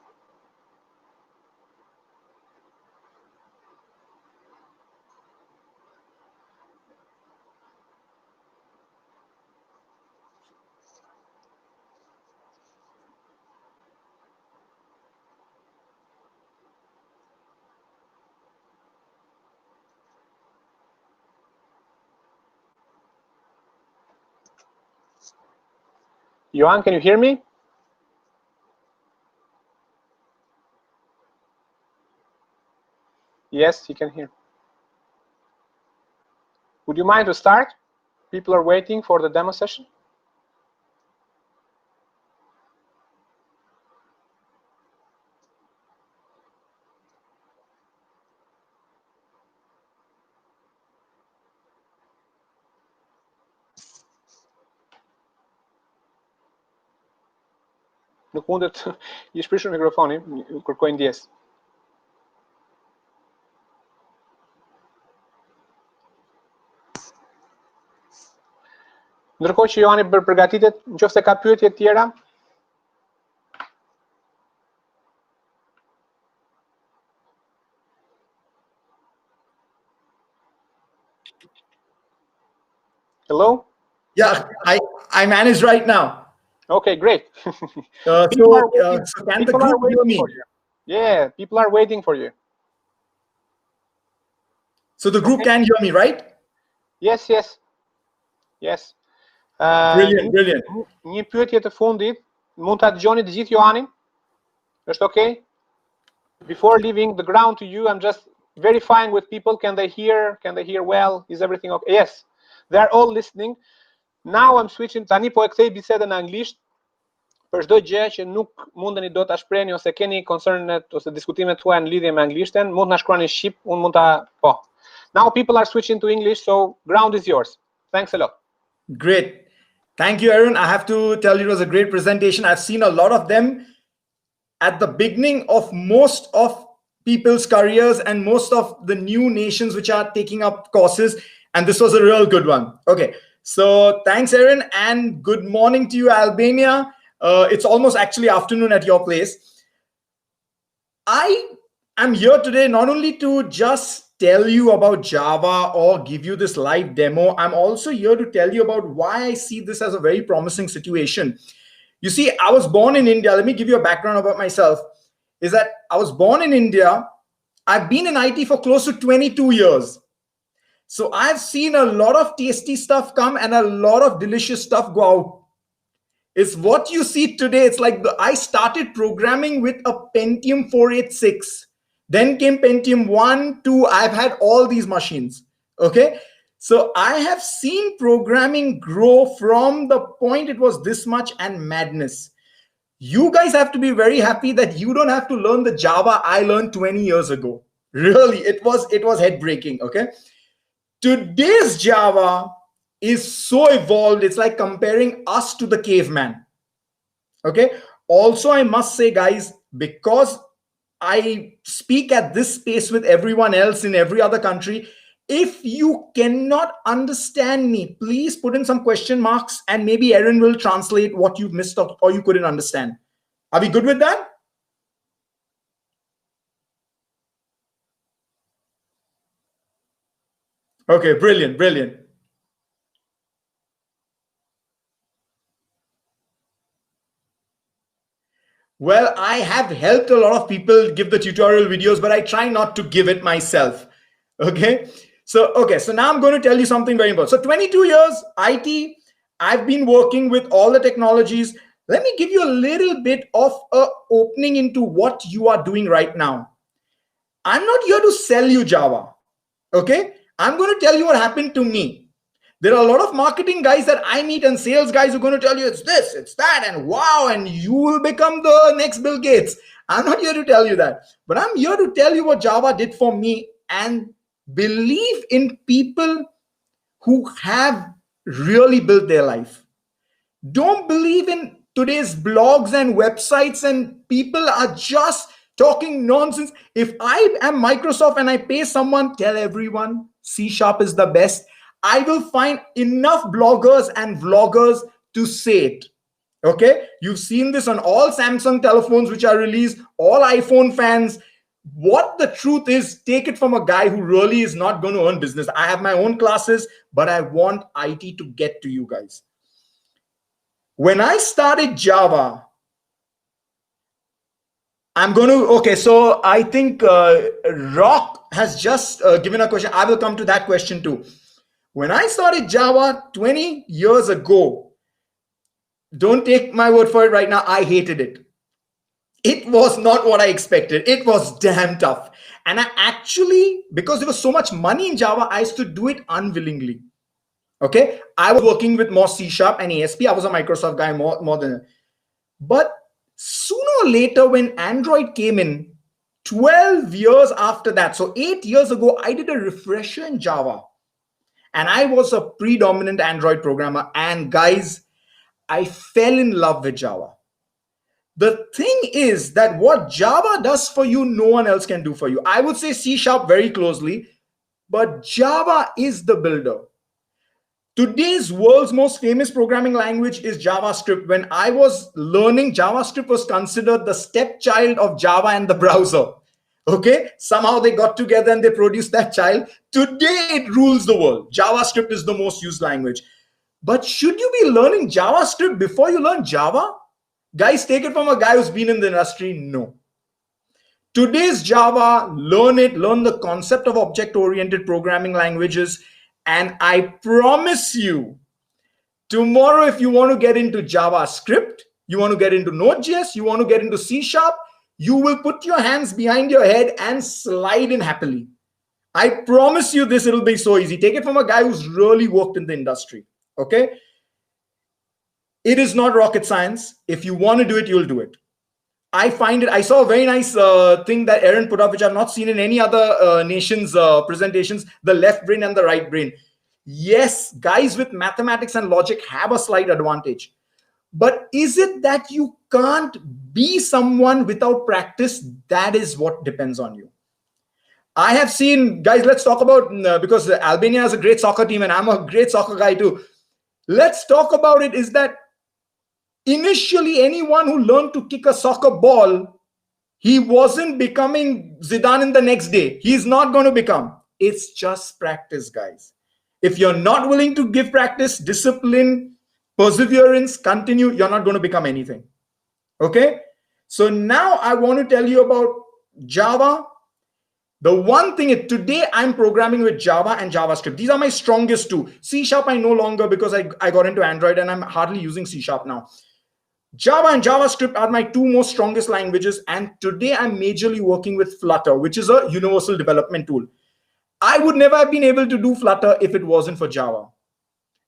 Johan, can you hear me? Yes, he can hear. Would you mind to start? People are waiting for the demo session. Nuk mundet I shprishur mikrofoni, kërkoj ndjes. Ndërkohë që Johani përgatitet, nëse ka pyetje të tjera. Hello? Yeah, I manage right now. Okay, great. So can the group hear me? Yeah, people are waiting for you. So the group can hear me, right? Yes, yes. Yes. Brilliant. Një pyetje të fundit, mund ta dëgjoni të gjithë Johanin? Është okay? Before leaving the ground to you, I'm just verifying with people. Can they hear? Can they hear well? Is everything okay? Yes. They are all listening. Now I'm switching. Tani po e kthej bisedën në anglisht. Për çdo gjë që nuk mundeni do ta shprehni ose keni koncernet ose diskutimet tuaja në lidhje me anglishten, mund na shkruani në shqip, unë mund ta po. Now people are switching to English, so ground is yours. Thanks a lot. Great. Thank you, Aaron. I have to tell you, it was a great presentation. I've seen a lot of them at the beginning of most of people's careers and most of the new nations which are taking up courses. And this was a real good one. Okay. So thanks, Aaron. And good morning to you, Albania. It's almost actually afternoon at your place. I am here today not only to just tell you about Java or give you this live demo. I'm also here to tell you about why I see this as a very promising situation. You see, I was born in India. Let me give you a background about myself. Is that I was born in India. I've been in IT for close to 22 years. So I've seen a lot of tasty stuff come and a lot of delicious stuff go out. It's what you see today. It's like I started programming with a Pentium 486. Then came Pentium 1, 2. I've had all these machines. Okay. So I have seen programming grow from the point it was this much and madness. You guys have to be very happy that you don't have to learn the Java I learned 20 years ago. Really, it was head breaking. Okay. Today's Java is so evolved. It's like comparing us to the caveman. Okay. Also, I must say, guys, because I speak at this space with everyone else in every other country, if you cannot understand me, please put in some question marks and maybe Aaron will translate what you've missed out or you couldn't understand. Are we good with that? Okay, brilliant. Well, I have helped a lot of people give the tutorial videos, but I try not to give it myself. Okay. So now I'm going to tell you something very important. So 22 years IT, I've been working with all the technologies. Let me give you a little bit of a opening into what you are doing right now. I'm not here to sell you Java. Okay. I'm going to tell you what happened to me. There are a lot of marketing guys that I meet and sales guys who are going to tell you it's this, it's that, and wow, and you will become the next Bill Gates. I'm not here to tell you that, but I'm here to tell you what Java did for me and believe in people who have really built their life. Don't believe in today's blogs and websites, and people are just talking nonsense. If I am Microsoft and I pay someone, tell everyone C Sharp is the best, I will find enough bloggers and vloggers to say it. Okay, you've seen this on all Samsung telephones which are released, all iPhone fans. What the truth is, take it from a guy who really is not going to earn business. I have my own classes, but I want IT to get to you guys. When I started Java, I'm going to, okay, so I think Rock has just given a question. I will come to that question too. When I started Java 20 years ago, don't take my word for it right now, I hated it. It was not what I expected. It was damn tough. And I actually, because there was so much money in Java, I used to do it unwillingly. Okay. I was working with more C Sharp and ASP. I was a Microsoft guy more than. But sooner or later, when Android came in, 12 years after that, so 8 years ago, I did a refresher in Java. And I was a predominant Android programmer. And guys, I fell in love with Java. The thing is that what Java does for you, no one else can do for you. I would say C Sharp very closely, but Java is the builder. Today's world's most famous programming language is JavaScript. When I was learning, JavaScript was considered the stepchild of Java and the browser. Okay, somehow they got together and they produced that child. Today it rules the world. JavaScript is the most used language. But should you be learning JavaScript before you learn Java? Guys, take it from a guy who's been in the industry. No. Today's Java, learn it, learn the concept of object-oriented programming languages. And I promise you, tomorrow, if you want to get into JavaScript, you want to get into Node.js, you want to get into C Sharp, you will put your hands behind your head and slide in happily. I promise you this, it'll be so easy. Take it from a guy who's really worked in the industry. Okay? It is not rocket science. If you want to do it, you'll do it. I find it, I saw a very nice thing that Aaron put up, which I've not seen in any other nation's presentations, the left brain and the right brain. Yes, guys with mathematics and logic have a slight advantage. But is it that you can't be someone without practice? That is what depends on you. I have seen, guys, let's talk about, because Albania has a great soccer team and I'm a great soccer guy too. Let's talk about it, is that initially, anyone who learned to kick a soccer ball, he wasn't becoming Zidane in the next day. He's not going to become. It's just practice, guys. If you're not willing to give practice, discipline, perseverance, continue, you're not going to become anything. Okay? So now I want to tell you about Java. The one thing is, today I'm programming with Java and JavaScript. These are my strongest two. C Sharp I no longer, because I got into Android and I'm hardly using C Sharp now. Java and JavaScript are my two most strongest languages. And today I'm majorly working with Flutter, which is a universal development tool. I would never have been able to do Flutter if it wasn't for Java.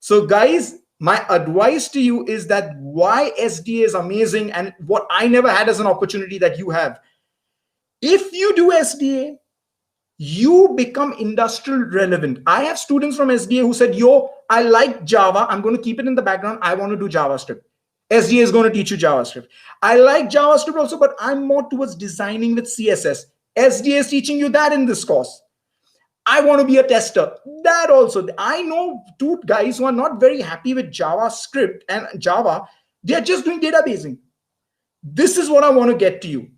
So guys, my advice to you is that why SDA is amazing and what I never had as an opportunity that you have. If you do SDA, you become industrial relevant. I have students from SDA who said, yo, I like Java. I'm going to keep it in the background. I want to do JavaScript. SDA is going to teach you JavaScript. I like JavaScript also, but I'm more towards designing with CSS. SDA is teaching you that in this course. I want to be a tester. That also. I know two guys who are not very happy with JavaScript and Java. They're just doing databasing. This is what I want to get to you,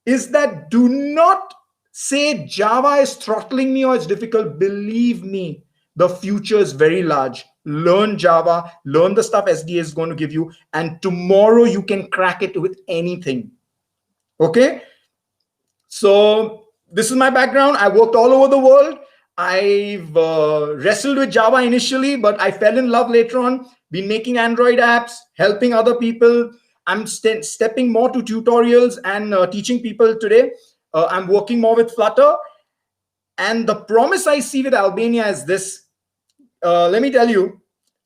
is that do not say Java is throttling me or it's difficult. Believe me, the future is very large. Learn Java, learn the stuff SDA is going to give you, and tomorrow you can crack it with anything. Okay, so this is my background. I worked all over the world. I've wrestled with Java initially, but I fell in love later on. Been making Android apps, helping other people. I'm stepping more to tutorials and teaching people today. I'm working more with Flutter. And the promise I see with Albania is this. Let me tell you,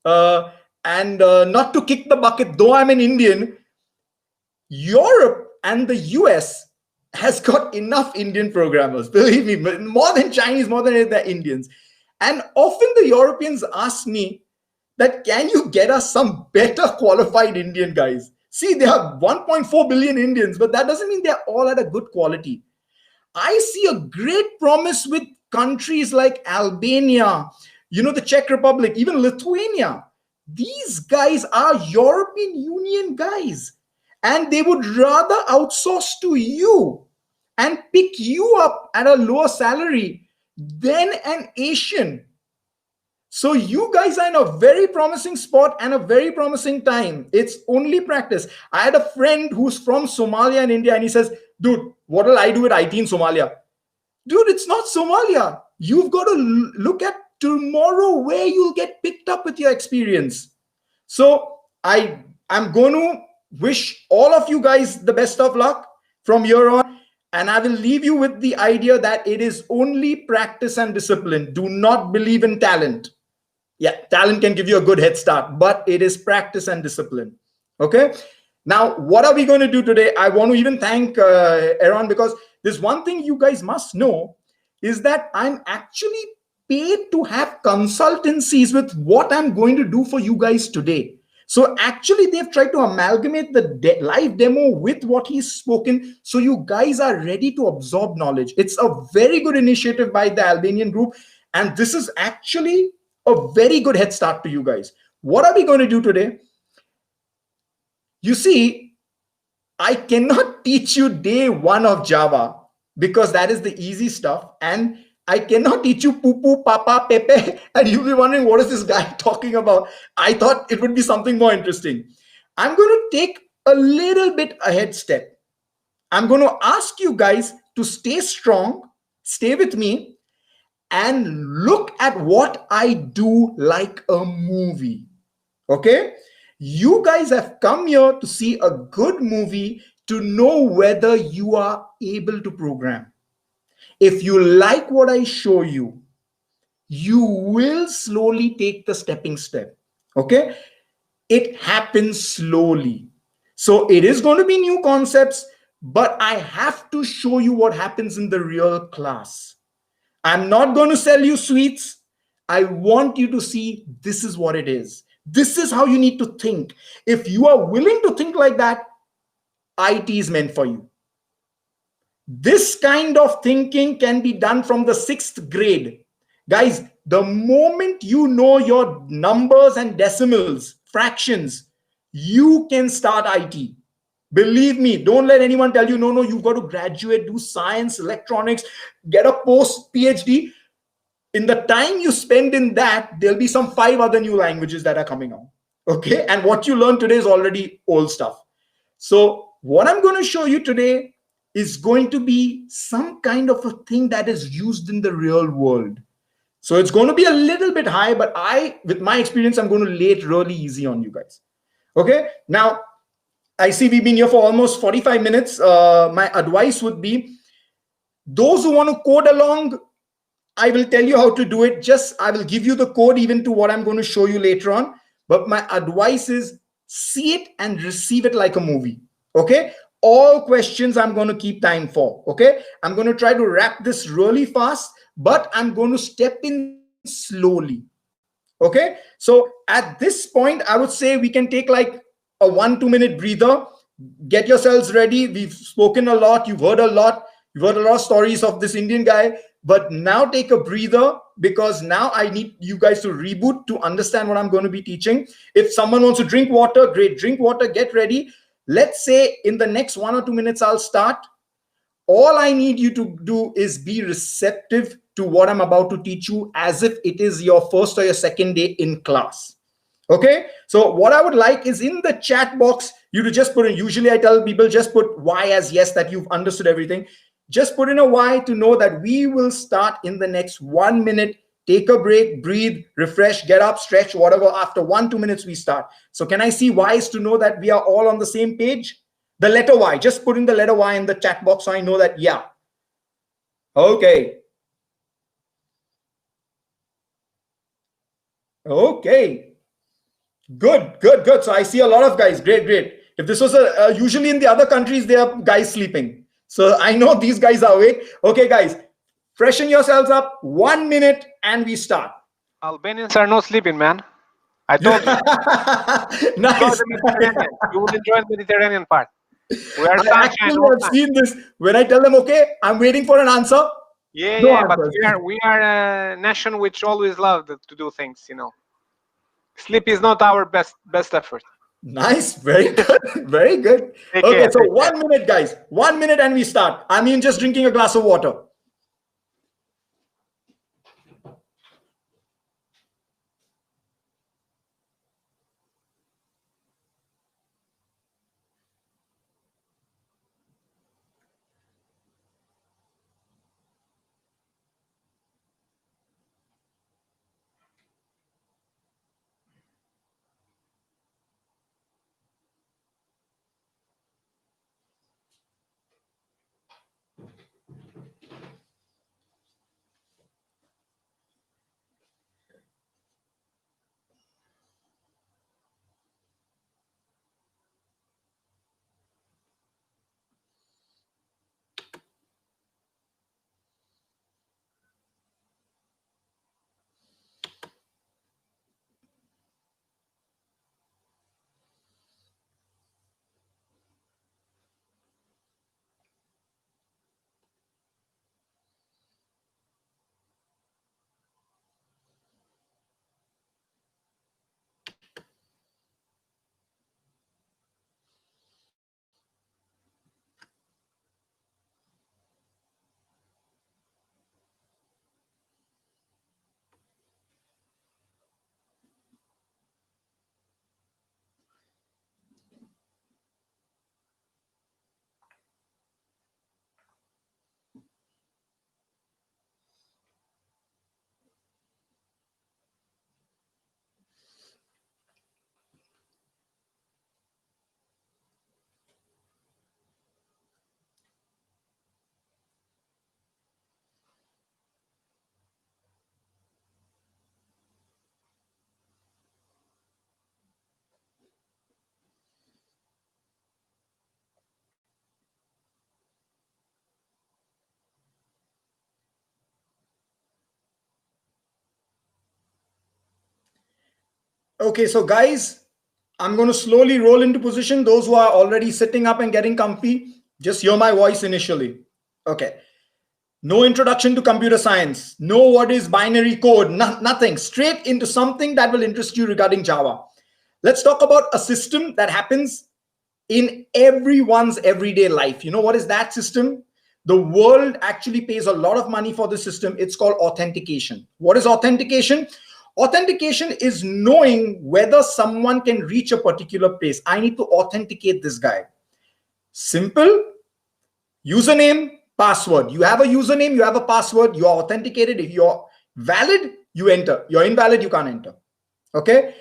uh, and not to kick the bucket, though I'm an Indian, Europe and the US has got enough Indian programmers, believe me, more than Chinese, more than the Indians. And often the Europeans ask me that, can you get us some better qualified Indian guys? See, they have 1.4 billion Indians, but that doesn't mean they're all at a good quality. I see a great promise with countries like Albania, the Czech Republic, even Lithuania. These guys are European Union guys, and they would rather outsource to you and pick you up at a lower salary than an Asian. So you guys are in a very promising spot and a very promising time. It's only practice. I had a friend who's from Somalia in India, and he says, dude, what will I do with IT in Somalia? Dude, it's not Somalia. You've got to look at tomorrow where you'll get picked up with your experience. So I'm going to wish all of you guys the best of luck from here on. And I will leave you with the idea that it is only practice and discipline. Do not believe in talent. Yeah, talent can give you a good head start, but it is practice and discipline. Okay. Now, what are we going to do today? I want to even thank Aaron, because there's one thing you guys must know is that I'm actually paid to have consultancies with what I'm going to do for you guys today. So actually, they've tried to amalgamate the live demo with what he's spoken, so you guys are ready to absorb knowledge. It's a very good initiative by the Albanian group, and this is actually a very good head start to you guys. What are we going to do today? You see, I cannot teach you day one of Java because that is the easy stuff, and I cannot teach you poo poo, papa, pepe, and you'll be wondering, what is this guy talking about? I thought it would be something more interesting. I'm going to take a little bit ahead step. I'm going to ask you guys to stay strong, stay with me, and look at what I do like a movie. Okay? You guys have come here to see a good movie to know whether you are able to program. If you like what I show you, you will slowly take the stepping step. Okay? It happens slowly. So it is going to be new concepts, but I have to show you what happens in the real class. I'm not going to sell you sweets. I want you to see this is what it is. This is how you need to think. If you are willing to think like that, IT is meant for you. This kind of thinking can be done from the 6th grade. Guys, the moment you know your numbers and decimals, fractions, you can start IT. Believe me, don't let anyone tell you, no, you've got to graduate, do science, electronics, get a post PhD. In the time you spend in that, there'll be some 5 other new languages that are coming out. Okay. And what you learn today is already old stuff. So what I'm going to show you today is going to be some kind of a thing that is used in the real world. So it's going to be a little bit high, but with my experience, I'm going to lay it really easy on you guys. Okay. Now, I see we've been here for almost 45 minutes. My advice would be, those who want to code along, I will tell you how to do it. I will give you the code even to what I'm going to show you later on. But my advice is, see it and receive it like a movie. Okay. All questions I'm going to keep time for. Okay. I'm going to try to wrap this really fast, but I'm going to step in slowly. Okay. So at this point, I would say we can take like a 1-2 minute breather. Get yourselves ready. We've spoken a lot. You've heard a lot. You've heard a lot of stories of this Indian guy. But now take a breather, because now I need you guys to reboot to understand what I'm going to be teaching. If someone wants to drink water, great. Drink water. Get ready. Let's say in the next 1 or 2 minutes, I'll start. All I need you to do is be receptive to what I'm about to teach you, as if it is your first or your second day in class. Okay. So what I would like is, in the chat box, you to just put in, usually I tell people just put Y as yes, that you've understood everything. Just put in a Y to know that we will start in the next 1 minute. Take a break, breathe, refresh, get up, stretch, whatever. After 1-2 minutes, we start. So can I see Y's to know that we are all on the same page? The letter Y, just put in the letter Y in the chat box so I know that, yeah. Okay. Okay. Good, good, good. So I see a lot of guys. Great, great. If this was usually in the other countries, there are guys sleeping. So I know these guys are awake. Okay, guys, freshen yourselves up. 1 minute and we start. Albanians are not sleeping, man. I told you. Enjoy Nice. the Mediterranean. You will enjoy the Mediterranean part. We are I sunshine actually all have time. seen this. When I tell them, okay, I'm waiting for an answer. Yeah, No yeah, but answers. we are a nation which always loved to do things, you know. Sleep is not our best effort. Nice. Very good. Very good. Take Okay, care, so take care. 1 minute, guys. 1 minute and we start. I mean, just drinking a glass of water. Okay, so guys, I'm going to slowly roll into position. Those who are already sitting up and getting comfy, just hear my voice initially. Okay. No introduction to computer science. No what is binary code. Nothing. Straight into something that will interest you regarding Java. Let's talk about a system that happens in everyone's everyday life. You know what is that system? The world actually pays a lot of money for the system. It's called authentication. What is authentication? Authentication is knowing whether someone can reach a particular place. I need to authenticate this guy. Simple. Username, password. You have a username, you have a password, you are authenticated. If you're valid, you enter. You're invalid, you can't enter. Okay.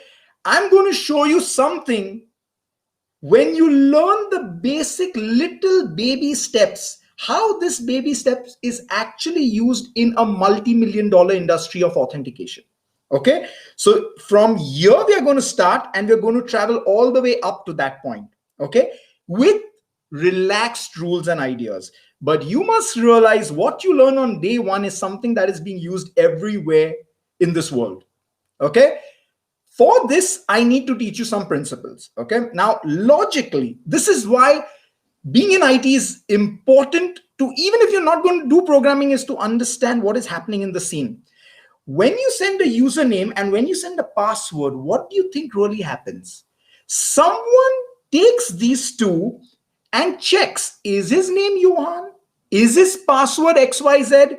I'm going to show you something. When you learn the basic little baby steps, how this baby steps is actually used in a multi-million-dollar industry of authentication. Okay. So from here, we are going to start and we're going to travel all the way up to that point. Okay. With relaxed rules and ideas. But you must realize what you learn on day one is something that is being used everywhere in this world. Okay. For this, I need to teach you some principles. Okay. Now, logically, this is why being in IT is important to, even if you're not going to do programming, is to understand what is happening in the scene. When you send a username and when you send a password, what do you think really happens? Someone takes these two and checks, is his name Johan? Is his password XYZ?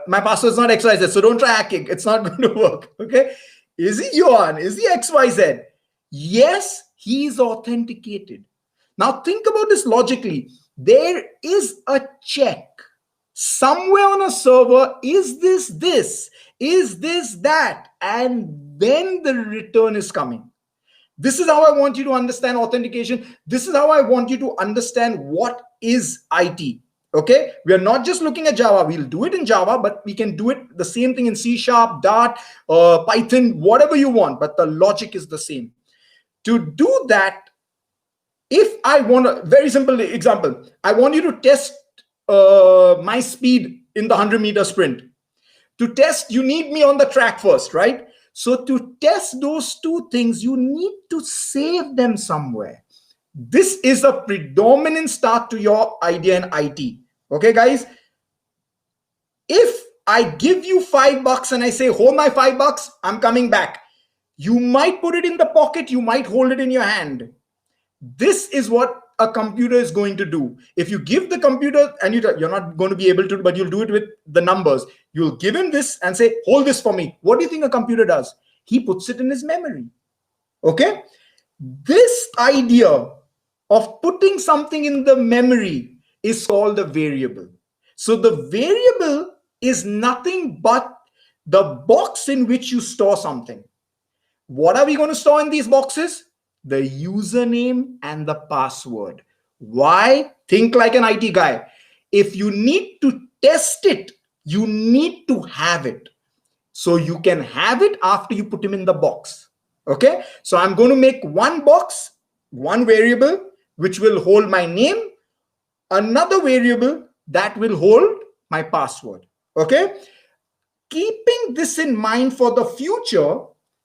My password is not XYZ, so don't try hacking. It's not going to work. Okay. Is he Johan? Is he XYZ? Yes, he is authenticated. Now think about this logically. There is a check somewhere on a server. Is this? Is this that? And then the return is coming. This is how I want you to understand authentication. This is how I want you to understand what is IT. Okay, we are not just looking at Java. We'll do it in Java, but we can do it the same thing in C#, Dart, Python, whatever you want. But the logic is the same. To do that, if I want a very simple example, I want you to test my speed in the 100-meter sprint. To test, you need me on the track first, right? So to test those two things, you need to save them somewhere. This is a predominant start to your idea in IT. Okay, guys? If I give you $5 and I say, hold my $5, I'm coming back. You might put it in the pocket, you might hold it in your hand. This is what a computer is going to do. If you give the computer, and you're not going to be able to, but you'll do it with the numbers. You'll give him this and say, hold this for me. What do you think a computer does? He puts it in his memory. Okay? This idea of putting something in the memory is called a variable. So the variable is nothing but the box in which you store something. What are we going to store in these boxes? The username and the password. Why? Think like an IT guy. If you need to test it, you need to have it. So you can have it after you put him in the box. Okay? So I'm going to make one box, one variable, which will hold my name, another variable that will hold my password. Okay? Keeping this in mind for the future,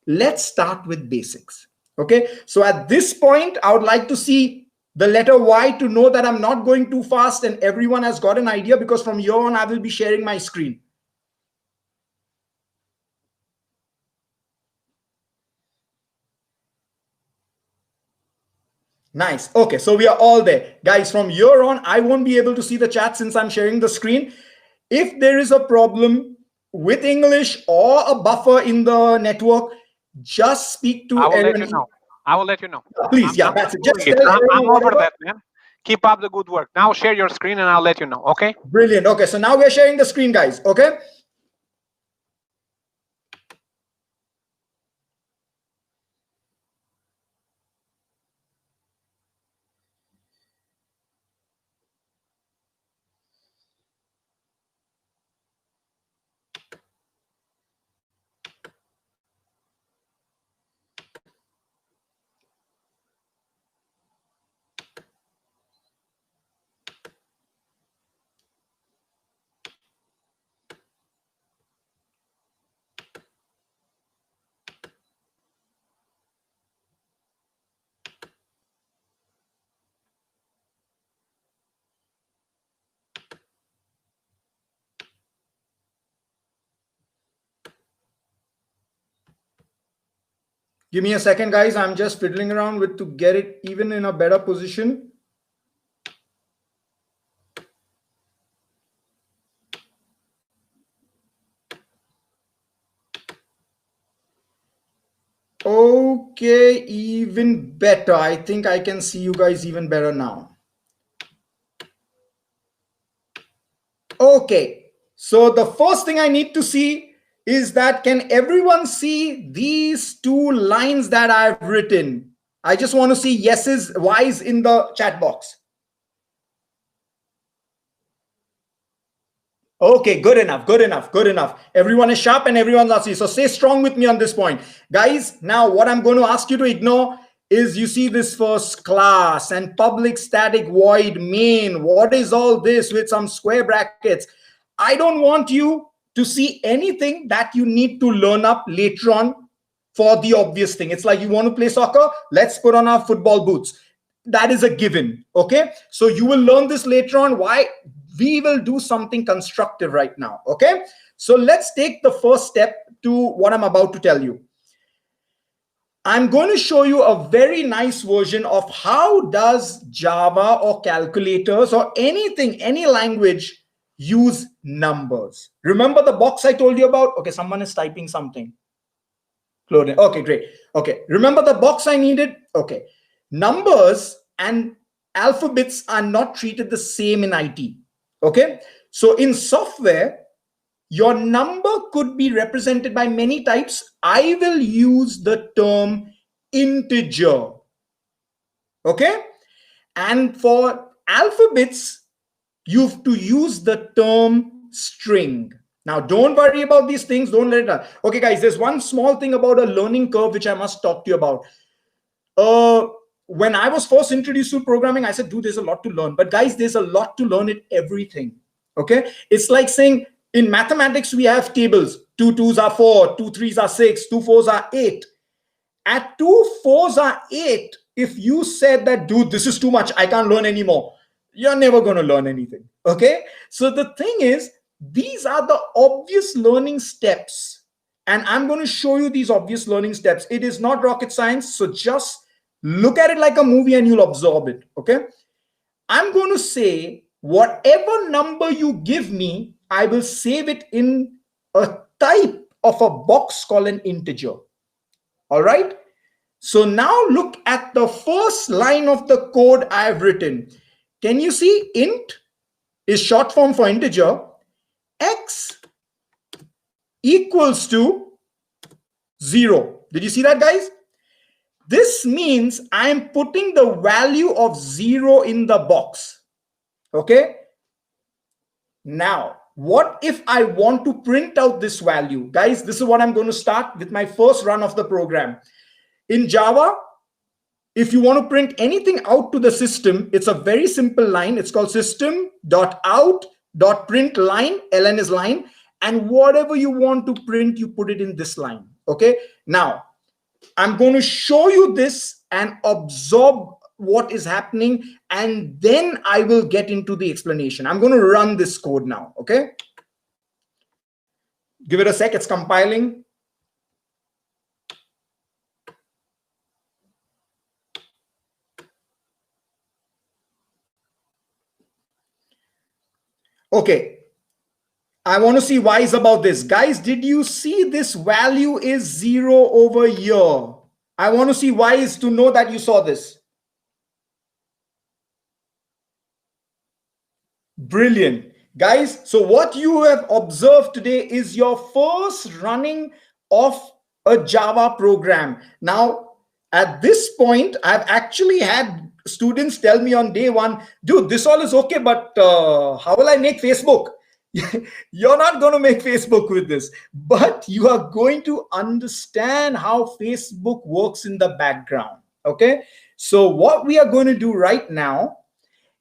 let's start with basics. Okay, so at this point, I would like to see the letter Y to know that I'm not going too fast and everyone has got an idea, because from here on, I will be sharing my screen. Nice. Okay, so we are all there. Guys, from here on, I won't be able to see the chat since I'm sharing the screen. If there is a problem with English or a buffer in the network, just speak to Aaron. I will let you know. Please, yeah, that's it. Just I'm over that, man. Keep up the good work. Now share your screen and I'll let you know, okay? Brilliant. Okay, so now we're sharing the screen, guys, okay? Give me a second, guys. I'm just fiddling around with to get it even in a better position. Okay, even better. I think I can see you guys even better now. Okay, so the first thing I need to see is that can everyone see these two lines that I've written? I just want to see yeses, Y's in the chat box. Okay, good enough, good enough, good enough. Everyone is sharp and everyone's asking. So stay strong with me on this point. Guys, now what I'm going to ask you to ignore is, you see this first class and public static void main. What is all this with some square brackets? I don't want you to see anything that you need to learn up later on for the obvious thing. It's like you want to play soccer, let's put on our football boots. That is a given, okay? So you will learn this later on. Why? We will do something constructive right now, okay? So let's take the first step to what I'm about to tell you. I'm going to show you a very nice version of how does Java or calculators or anything, any language use numbers. Remember the box I told you about? Okay, someone is typing something. Okay, great. Okay, remember the box I needed? Okay, numbers and alphabets are not treated the same in IT. Okay, so in software, your number could be represented by many types. I will use the term integer. Okay, and for alphabets, you have to use the term string. Now, don't worry about these things. Don't let it. Okay, guys, there's one small thing about a learning curve which I must talk to you about. When I was first introduced to programming, I said, dude, there's a lot to learn. But guys, there's a lot to learn in everything. Okay, it's like saying in mathematics we have tables. 2 2s are 4, 2 3s are 6, 2 4s are 8. At 2 4s are 8, if you said that, dude, this is too much, I can't learn anymore, you're never going to learn anything. Okay, so the thing is, these are the obvious learning steps, and I'm going to show you these obvious learning steps. It is not rocket science, so just look at it like a movie and you'll absorb it. Okay, I'm going to say whatever number you give me, I will save it in a type of a box called an integer. All right, so now look at the first line of the code I have written. Can you see int is short form for integer? X equals to 0. Did you see that, guys? This means I am putting the value of 0 in the box. Okay. Now, what if I want to print out this value? Guys, this is what I'm going to start with my first run of the program. In Java, if you want to print anything out to the system, it's a very simple line. It's called system.out.print line. ln is line. And whatever you want to print, you put it in this line. Okay. Now, I'm going to show you this and absorb what is happening, and then I will get into the explanation. I'm going to run this code now. Okay. Give it a sec. It's compiling. Okay, I want to see wise about this. Guys, did you see this value is 0 over here? I want to see wise to know that you saw this. Brilliant. Guys, so what you have observed today is your first running of a Java program. Now, at this point, I've actually had students tell me on day one, dude, this all is okay, but how will I make Facebook? You're not going to make Facebook with this, but you are going to understand how Facebook works in the background. Okay, so what we are going to do right now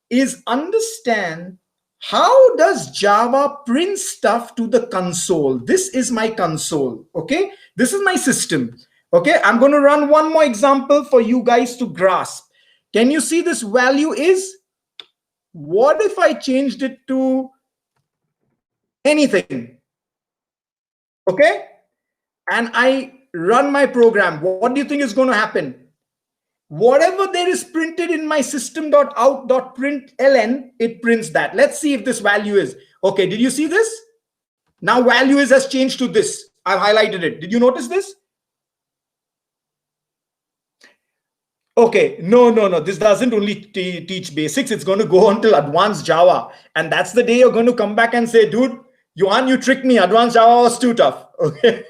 is understand how does Java print stuff to the console. This is my console. Okay, this is my system. Okay, I'm going to run one more example for you guys to grasp. Can you see this value is? What if I changed it to anything? Okay, and I run my program. What do you think is going to happen? Whatever there is printed in my system.out.println, it prints that. Let's see if this value is. Okay, did you see this? Now value is has changed to this. I've highlighted it. Did you notice this? Okay, no. This doesn't only teach basics. It's going to go on till advanced Java. And that's the day you're going to come back and say, dude, Johan, you tricked me. Advanced Java was too tough. Okay,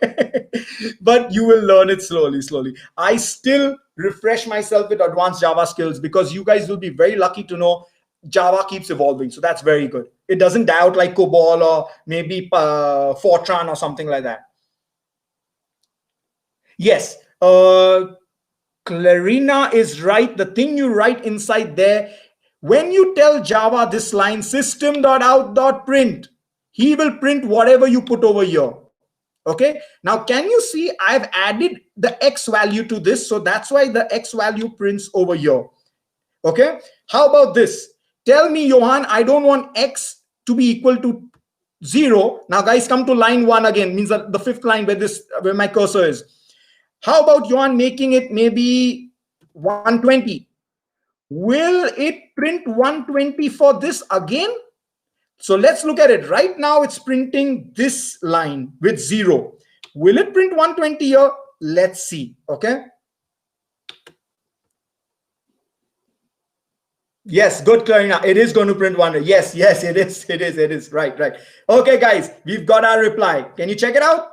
but you will learn it slowly. I still refresh myself with advanced Java skills because you guys will be very lucky to know Java keeps evolving. So that's very good. It doesn't die out like COBOL or maybe Fortran or something like that. Yes, Clarina is right. The thing you write inside there, when you tell Java this line system.out.print, he will print whatever you put over here. Okay, now can you see I've added the X value to this, so that's why the X value prints over here. Okay, how about this? Tell me, Johan, I don't want X to be equal to 0. Now guys, come to line 1 again, means that the fifth line where my cursor is. How about Johan making it maybe 120? Will it print 120 for this again? So let's look at it. Right now it's printing this line with 0. Will it print 120 here? Let's see. Okay. Yes, good, Clarina. It is going to print one. Yes, yes, it is. It is. It is. Right, right. Okay, guys, we've got our reply. Can you check it out?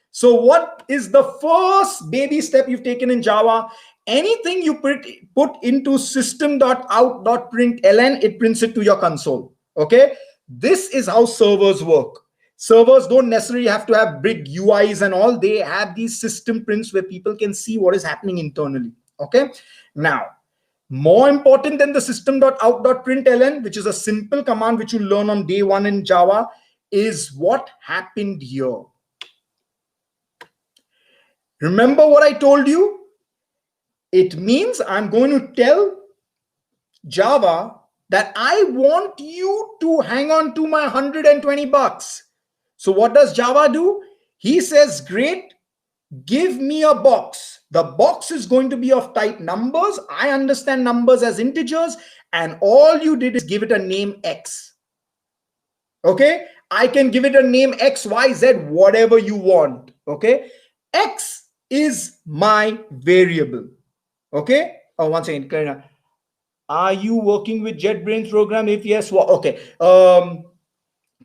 So what is the first baby step you've taken in Java? Anything you put into system.out.println, it prints it to your console. Okay. This is how servers work. Servers don't necessarily have to have big UIs and all. They have these system prints where people can see what is happening internally. Okay. Now, more important than the system.out.println, which is a simple command which you learn on day one in Java, is what happened here. Remember what I told you? It means I'm going to tell Java that I want you to hang on to my 120 bucks. So what does Java do? He says, great, give me a box. The box is going to be of type numbers. I understand numbers as integers, and all you did is give it a name X. Okay? I can give it a name X, Y, Z, whatever you want. Okay? X is my variable. Okay? Oh, one second, Karina. Are you working with JetBrains program? If yes, well, okay.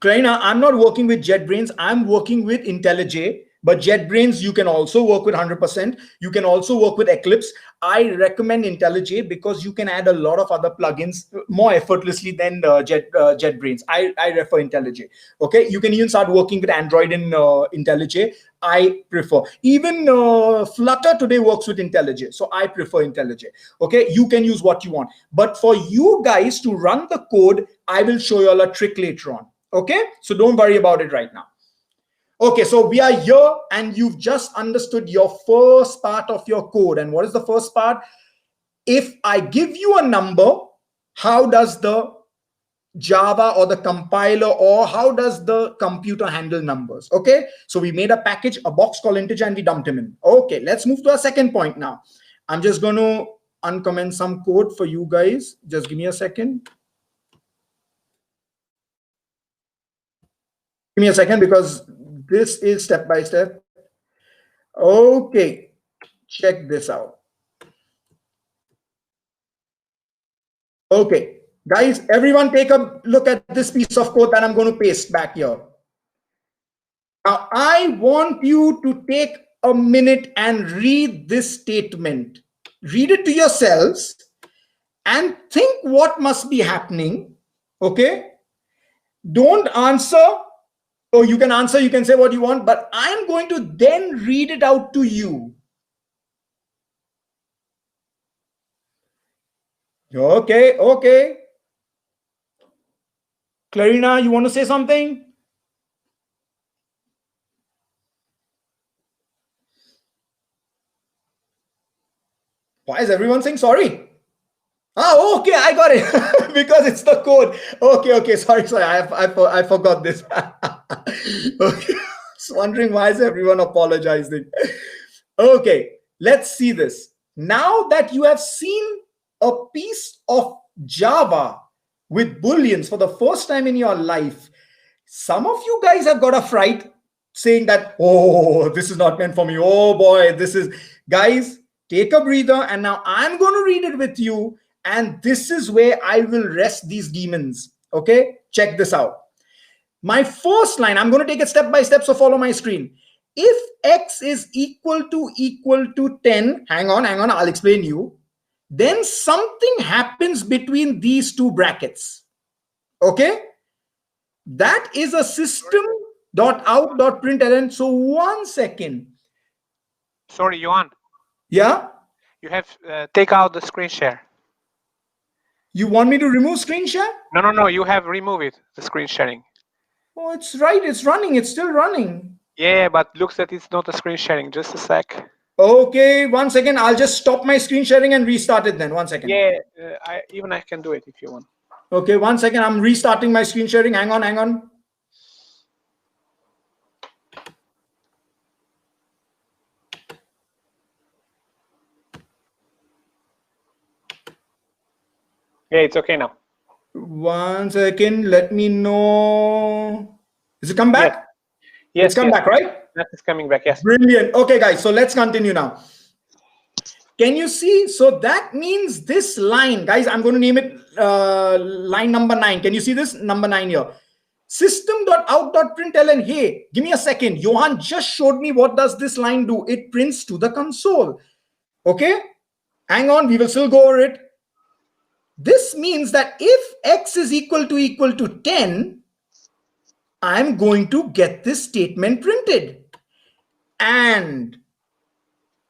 Karina, I'm not working with JetBrains. I'm working with IntelliJ. But JetBrains, you can also work with 100%. You can also work with Eclipse. I recommend IntelliJ because you can add a lot of other plugins more effortlessly than JetBrains. I refer IntelliJ. Okay, you can even start working with Android in IntelliJ. I prefer. Even Flutter today works with IntelliJ, so I prefer IntelliJ. Okay, you can use what you want. But for you guys to run the code, I will show you all a trick later on. Okay, so don't worry about it right now. Okay, so we are here and you've just understood your first part of your code. And what is the first part? If I give you a number, how does the Java or the compiler or how does the computer handle numbers? Okay, so we made a package, a box called integer, and we dumped him in. Okay, let's move to our second point now. I'm just going to uncomment some code for you guys. Just give me a second. Give me a second because this is step by step. Okay, check this out. Okay, guys, everyone take a look at this piece of code that I'm going to paste back here. Now, I want you to take a minute and read this statement. Read it to yourselves and think what must be happening. Okay? Don't answer. Oh, you can answer, you can say what you want, but I'm going to then read it out to you. Okay, okay. Clarina, you want to say something? Why is everyone saying sorry? Oh, okay, I got it. Because it's the code. Okay, okay, sorry, I forgot this. Okay, I was wondering why is everyone apologizing. Okay, let's see this. Now that you have seen a piece of Java with booleans for the first time in your life, some of you guys have got a fright saying that, oh, this is not meant for me. Oh boy, this is, guys, take a breather. And now I'm going to read it with you. And this is where I will rest these demons. Okay, check this out. My first line, I'm going to take it step by step, so follow my screen. If x is equal to 10, hang on, I'll explain you. Then something happens between these two brackets. Okay? That is a system.out.println. So one second. Sorry, Johan. Yeah? You have take out the screen share. You want me to remove screen share? No. You have remove it, the screen sharing. Oh, it's right. It's running. It's still running. Yeah, but looks that it's not a screen sharing. Just a sec. Okay, one second. I'll just stop my screen sharing and restart it then. 1 second. Yeah, I can do it if you want. Okay, 1 second. I'm restarting my screen sharing. Hang on. Yeah, it's okay now. 1 second. Let me know. Is it come back? Yes. It's come back, right? That is coming back, yes. Brilliant. Okay, guys. So let's continue now. Can you see? So that means this line, guys, I'm going to name it line number 9. Can you see this? Number 9 here. System.out.println. Hey, give me a second. Johan just showed me what does this line do. It prints to the console. Okay? Hang on, we will still go over it. This means that if x is equal to 10, I'm going to get this statement printed. And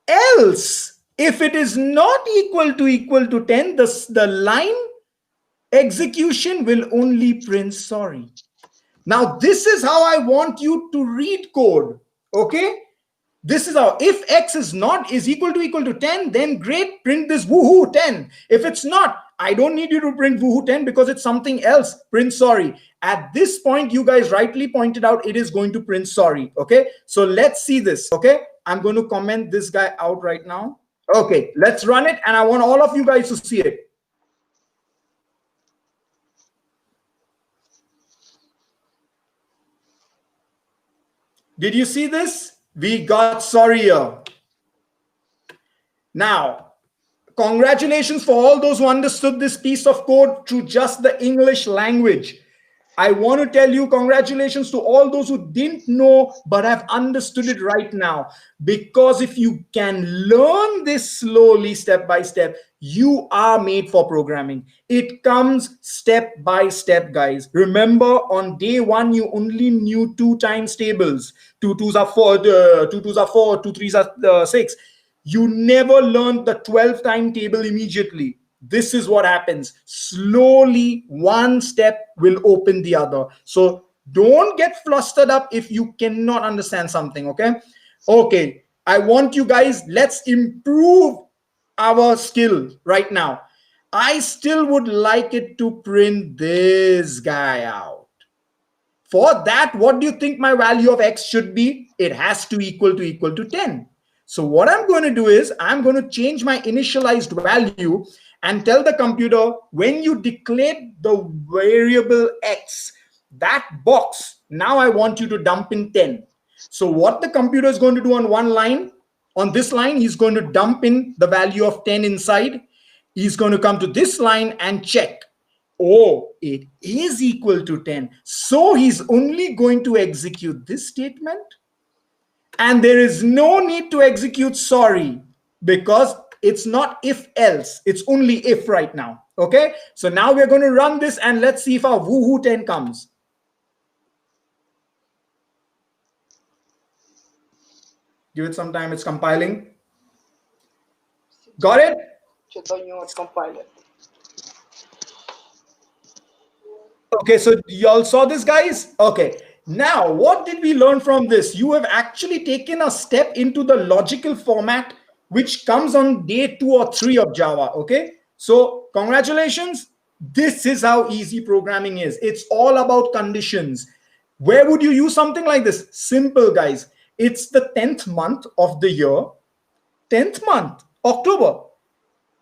else, if it is not equal to 10, the line execution will only print sorry. Now, this is how I want you to read code. Okay? This is how, if x is equal to 10, then great, print this woohoo 10. If it's not, I don't need you to print woohoo 10 because it's something else. Print sorry. At this point, you guys rightly pointed out it is going to print sorry. Okay, so let's see this. Okay, I'm going to comment this guy out right now. Okay, let's run it, and I want all of you guys to see it. Did you see this? We got sorry here. Now, congratulations for all those who understood this piece of code through just the English language. I want to tell you congratulations to all those who didn't know but have understood it right now. Because if you can learn this slowly, step by step, you are made for programming. It comes step by step, guys. Remember, on day 1, you only knew 2 times tables. 2 2s are 4, 2 2s are 4, 2 3s are 6. You never learned the 12 time table immediately. This is what happens. Slowly, one step will open the other. So don't get flustered up if you cannot understand something, okay? Okay, I want you guys, let's improve our skill right now. I still would like it to print this guy out. For that, what do you think my value of x should be? It has to equal to 10. So what I'm going to do is I'm going to change my initialized value and tell the computer, when you declare the variable x, that box, now I want you to dump in 10. So what the computer is going to do on one line, on this line, he's going to dump in the value of 10 inside. He's going to come to this line and check. Oh, it is equal to 10. So he's only going to execute this statement. And there is no need to execute sorry because it's not if else. It's only if right now. Okay. So now we're going to run this and let's see if our woohoo 10 comes. Give it some time. It's compiling. Got it? Okay. So you all saw this, guys? Okay. Now, what did we learn from this? You have actually taken a step into the logical format which comes on day 2 or 3 of Java, okay? So, congratulations. This is how easy programming is. It's all about conditions. Where would you use something like this? Simple, guys. It's the 10th month of the year. 10th month, October.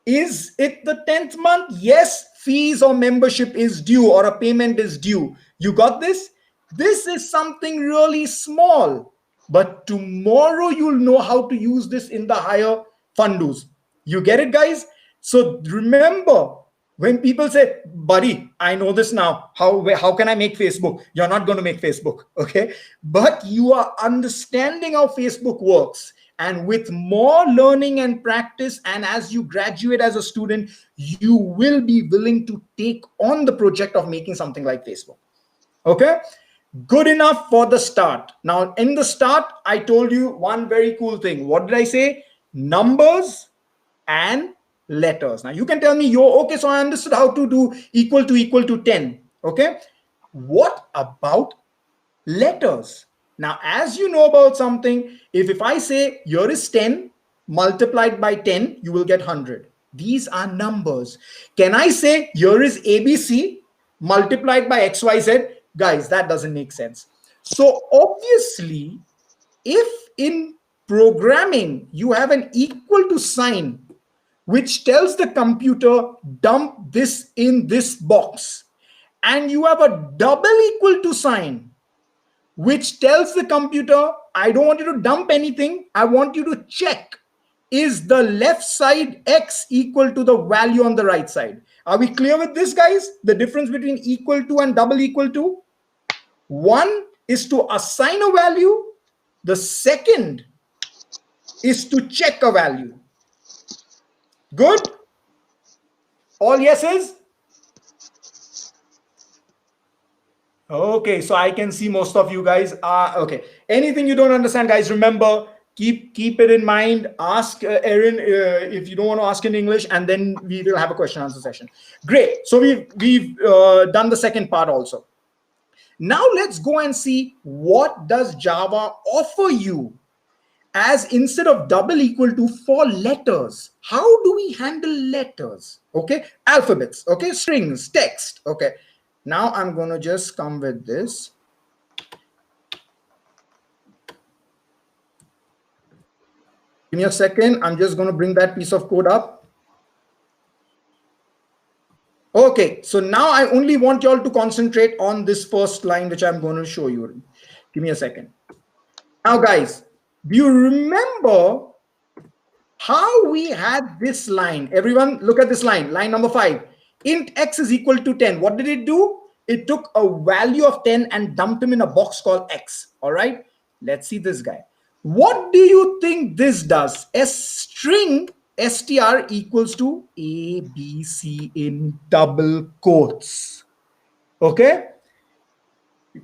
Is it the 10th month? Yes, fees or membership is due or a payment is due. You got this? This is something really small, but tomorrow you'll know how to use this in the higher fundus. You get it, guys? So remember, when people say, buddy, I know this now. How can I make Facebook? You're not going to make Facebook, okay? But you are understanding how Facebook works. And with more learning and practice, and as you graduate as a student, you will be willing to take on the project of making something like Facebook, okay? Good enough for the start. Now, in the start, I told you one very cool thing. What did I say? Numbers and letters. Now, you can tell me, okay, so I understood how to do equal to 10. Okay. What about letters? Now, as you know about something, if I say here is 10 multiplied by 10, you will get 100. These are numbers. Can I say here is ABC multiplied by XYZ? Guys, that doesn't make sense. So obviously, if in programming you have an equal to sign, which tells the computer dump this in this box, and you have a double equal to sign, which tells the computer, I don't want you to dump anything, I want you to check is the left side x equal to the value on the right side. Are we clear with this, guys? The difference between equal to and double equal to? One is to assign a value. The second is to check a value. Good? All yeses? Okay, so I can see most of you guys are okay. Anything you don't understand, guys, remember, keep it in mind. Ask Erin if you don't want to ask in English, and then we will have a question answer session. Great. So we've done the second part also. Now let's go and see what does Java offer you as instead of double equal to for letters. How do we handle letters? Okay, alphabets. Okay, strings, text. Okay. Now I'm going to just come with this. Give me a second. I'm just going to bring that piece of code up. Okay, so now I only want you all to concentrate on this first line, which I'm going to show you. Give me a second. Now, guys, do you remember how we had this line? Everyone, look at this line, line number 5. Int x is equal to 10. What did it do? It took a value of 10 and dumped him in a box called x. All right, let's see this guy. What do you think this does? A string str equals to a, b, c in double quotes. Okay,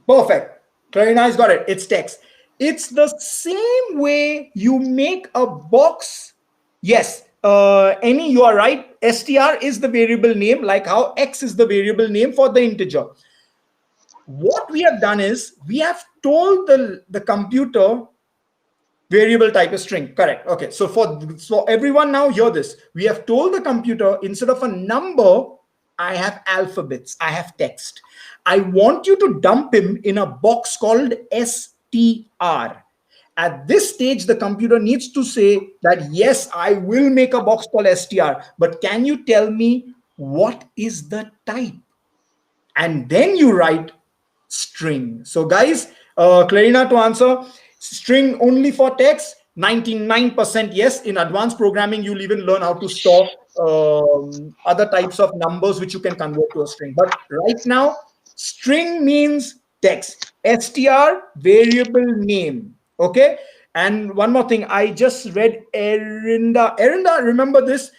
perfect. Very nice, got it. It's text. It's the same way you make a box. Yes, Any, you are right. str is the variable name, like how x is the variable name for the integer. What we have done is we have told the computer variable type is string. Correct. Okay. So for everyone now, hear this. We have told the computer instead of a number, I have alphabets. I have text. I want you to dump him in a box called str. At this stage, the computer needs to say that, yes, I will make a box called str, but can you tell me what is the type? And then you write string. So guys, Clarina, to answer, string only for text, 99% yes. In advanced programming, you'll even learn how to store other types of numbers which you can convert to a string. But right now, string means text. str, variable name. Okay. And one more thing, I just read Erinda. Erinda, remember this,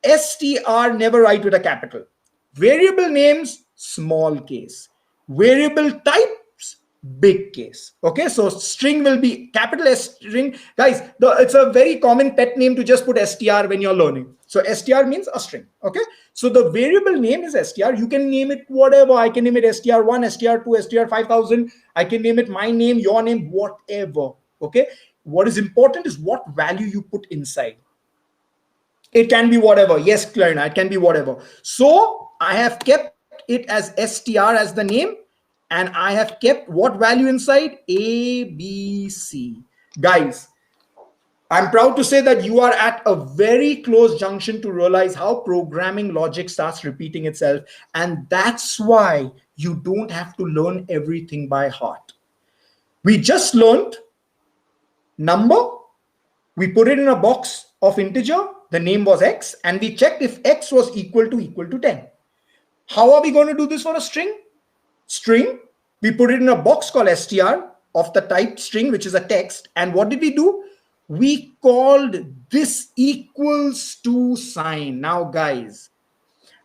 str never write with a capital. Variable names, small case. Variable types, big case. Okay, so string will be capital S string. Guys, it's a very common pet name to just put str when you're learning. So str means a string. Okay, so the variable name is str. You can name it whatever. I can name it str1, str2, str5000. I can name it my name, your name, whatever. Okay, what is important is what value you put inside. It can be whatever. Yes, Clarina, it can be whatever. So I have kept it as str as the name, and I have kept what value inside? A, B, C. Guys, I'm proud to say that you are at a very close junction to realize how programming logic starts repeating itself. And that's why you don't have to learn everything by heart. We just learned number. We put it in a box of integer. The name was x, and we checked if x was equal to 10. How are we going to do this for a string? String, we put it in a box called str of the type string, which is a text. And what did we do? We called this equals to sign. Now, guys,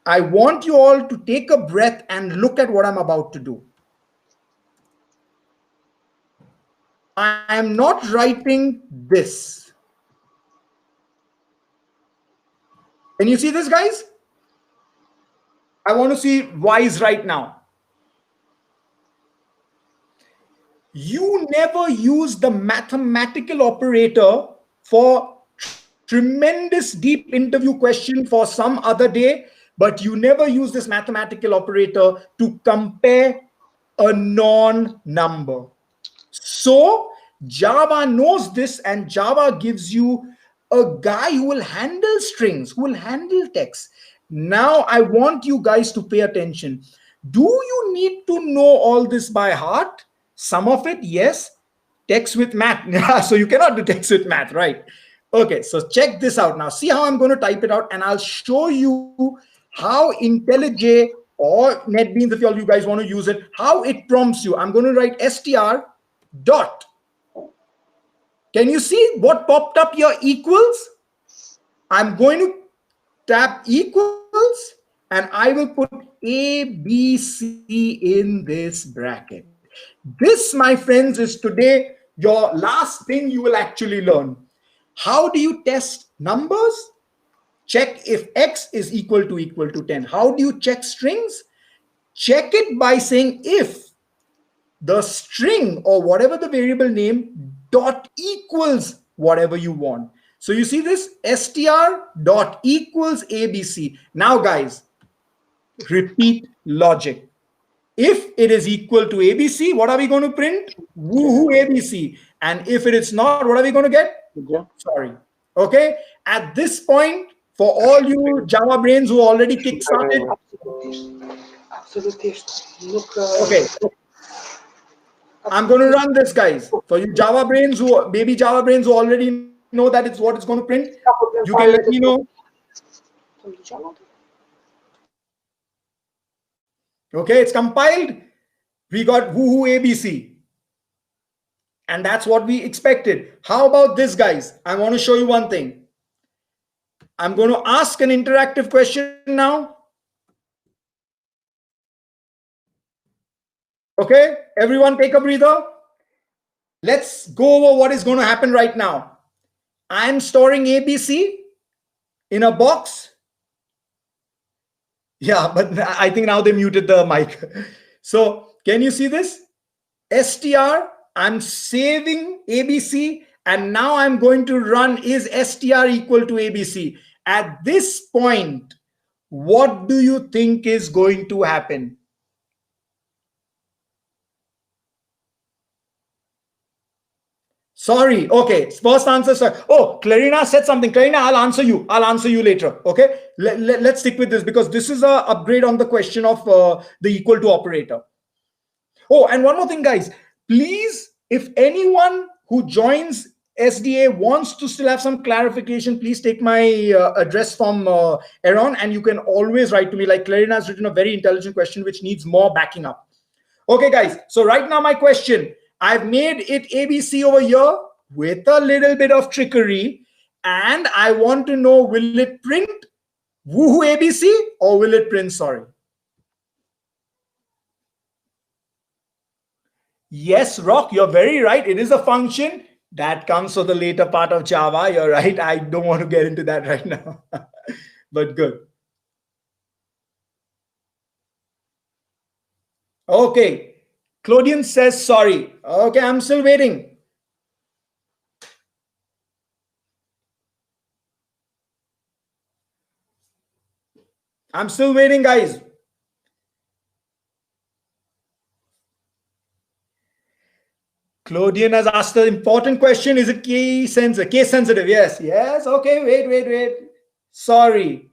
I want you all to take a breath and look at what I'm about to do. I am not writing this. Can you see this, guys? I want to see wise right now. You never use the mathematical operator for tremendous deep interview question for some other day, but you never use this mathematical operator to compare a non-number. So Java knows this, and Java gives you a guy who will handle strings, who will handle text. Now I want you guys to pay attention. Do you need to know all this by heart? Some of it, yes. Text with math. So you cannot do text with math, right? Okay, so check this out now. See how I'm going to type it out, and I'll show you how IntelliJ or NetBeans, if you guys want to use it, how it prompts you. I'm going to write str dot. Can you see what popped up here? Equals. I'm going to tap equals, and I will put ABC in this bracket. This, my friends, is today your last thing you will actually learn. How do you test numbers? Check if x is equal to 10. How do you check strings? Check it by saying if the string or whatever the variable name dot equals whatever you want. So you see this str dot equals ABC. Now guys, repeat logic. If it is equal to ABC, what are we going to print? Woohoo ABC. And if it is not, what are we going to get? Yeah. Sorry. Okay. At this point, for all you Java brains who already kickstarted. Okay. I'm going to run this, guys. For you Java brains who, baby Java brains who already know that it's what it's going to print, you can let me know. Okay, it's compiled. We got woohoo ABC. And that's what we expected. How about this, guys? I want to show you one thing. I'm going to ask an interactive question now. Okay, everyone take a breather. Let's go over what is going to happen right now. I'm storing ABC in a box. Yeah, but I think now they muted the mic. So can you see this? str, I'm saving ABC, and now I'm going to run is str equal to ABC. At this point, what do you think is going to happen? Sorry. Okay. First answer, sir. Oh, Clarina said something. Clarina, I'll answer you. I'll answer you later. Okay. Let's stick with this because this is a upgrade on the question of the equal to operator. Oh, and one more thing, guys. Please, if anyone who joins SDA wants to still have some clarification, please take my address from Aaron, and you can always write to me. Like Clarina has written a very intelligent question which needs more backing up. Okay, guys. So right now my question, I've made it ABC over here with a little bit of trickery, and I want to know, will it print woohoo ABC or will it print sorry? Yes, Rock, you're very right. It is a function that comes for the later part of Java. You're right. I don't want to get into that right now, but good. Okay. Claudian says sorry. Okay, I'm still waiting. I'm still waiting, guys. Claudian has asked an important question. Is it case sensitive? Yes. Yes. Okay. Wait. Sorry.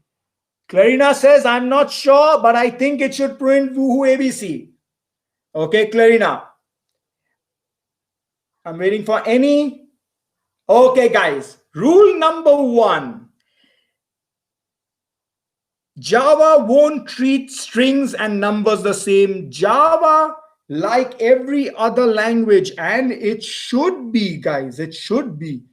Clarina says, I'm not sure, but I think it should print woohoo ABC. Okay, Clarina. I'm waiting for any. Okay, guys. Rule number 1. Java won't treat strings and numbers the same. Java, like every other language, and it should be, guys, it should be,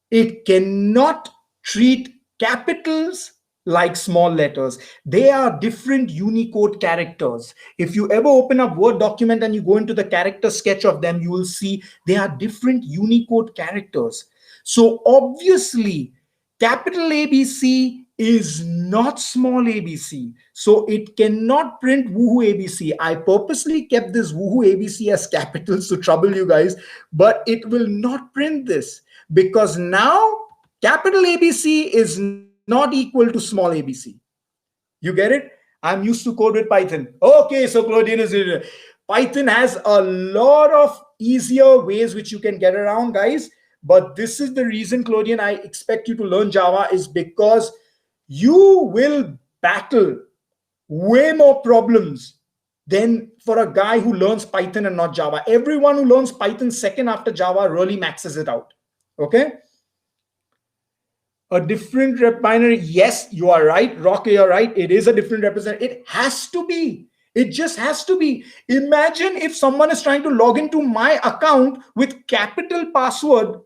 it cannot treat capitals like small letters. They are different Unicode characters. If you ever open up Word document and you go into the character sketch of them, you will see they are different Unicode characters. So obviously, capital ABC is not small ABC. So it cannot print woohoo ABC. I purposely kept this woohoo ABC as capitals to trouble you guys, but it will not print this because now capital ABC is not equal to small ABC. You get it? I'm used to code with Python. Okay, so Claudian is Python has a lot of easier ways which you can get around, guys. But this is the reason, Claudian, I expect you to learn Java is because you will battle way more problems than for a guy who learns Python and not Java. Everyone who learns Python second after Java really maxes it out. Okay? A different rep binary. Yes, you are right. Rock, you're right. It is a different represent. It has to be. It just has to be. Imagine if someone is trying to log into my account with capital password,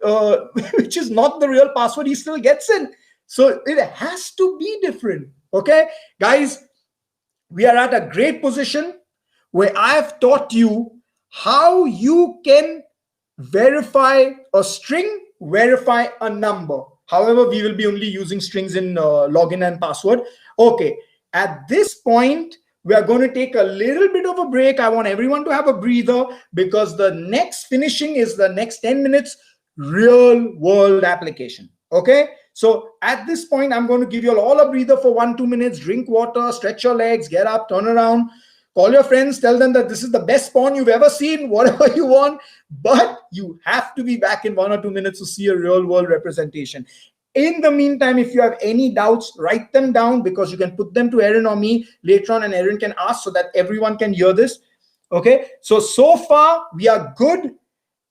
which is not the real password, he still gets in. So it has to be different. Okay, guys, we are at a great position where I have taught you how you can verify a string, verify a number. However, we will be only using strings in login and password. Okay, at this point, we are going to take a little bit of a break. I want everyone to have a breather because the next finishing is the next 10 minutes real world application. Okay, so at this point, I'm going to give you all a breather for 1-2 minutes. Drink water, stretch your legs, get up, turn around, call your friends, tell them that this is the best spawn you've ever seen, whatever you want, but you have to be back in 1 or 2 minutes to see a real world representation. In the meantime, if you have any doubts, write them down because you can put them to Erin or me later on, and Erin can ask so that everyone can hear this. Okay, so far we are good.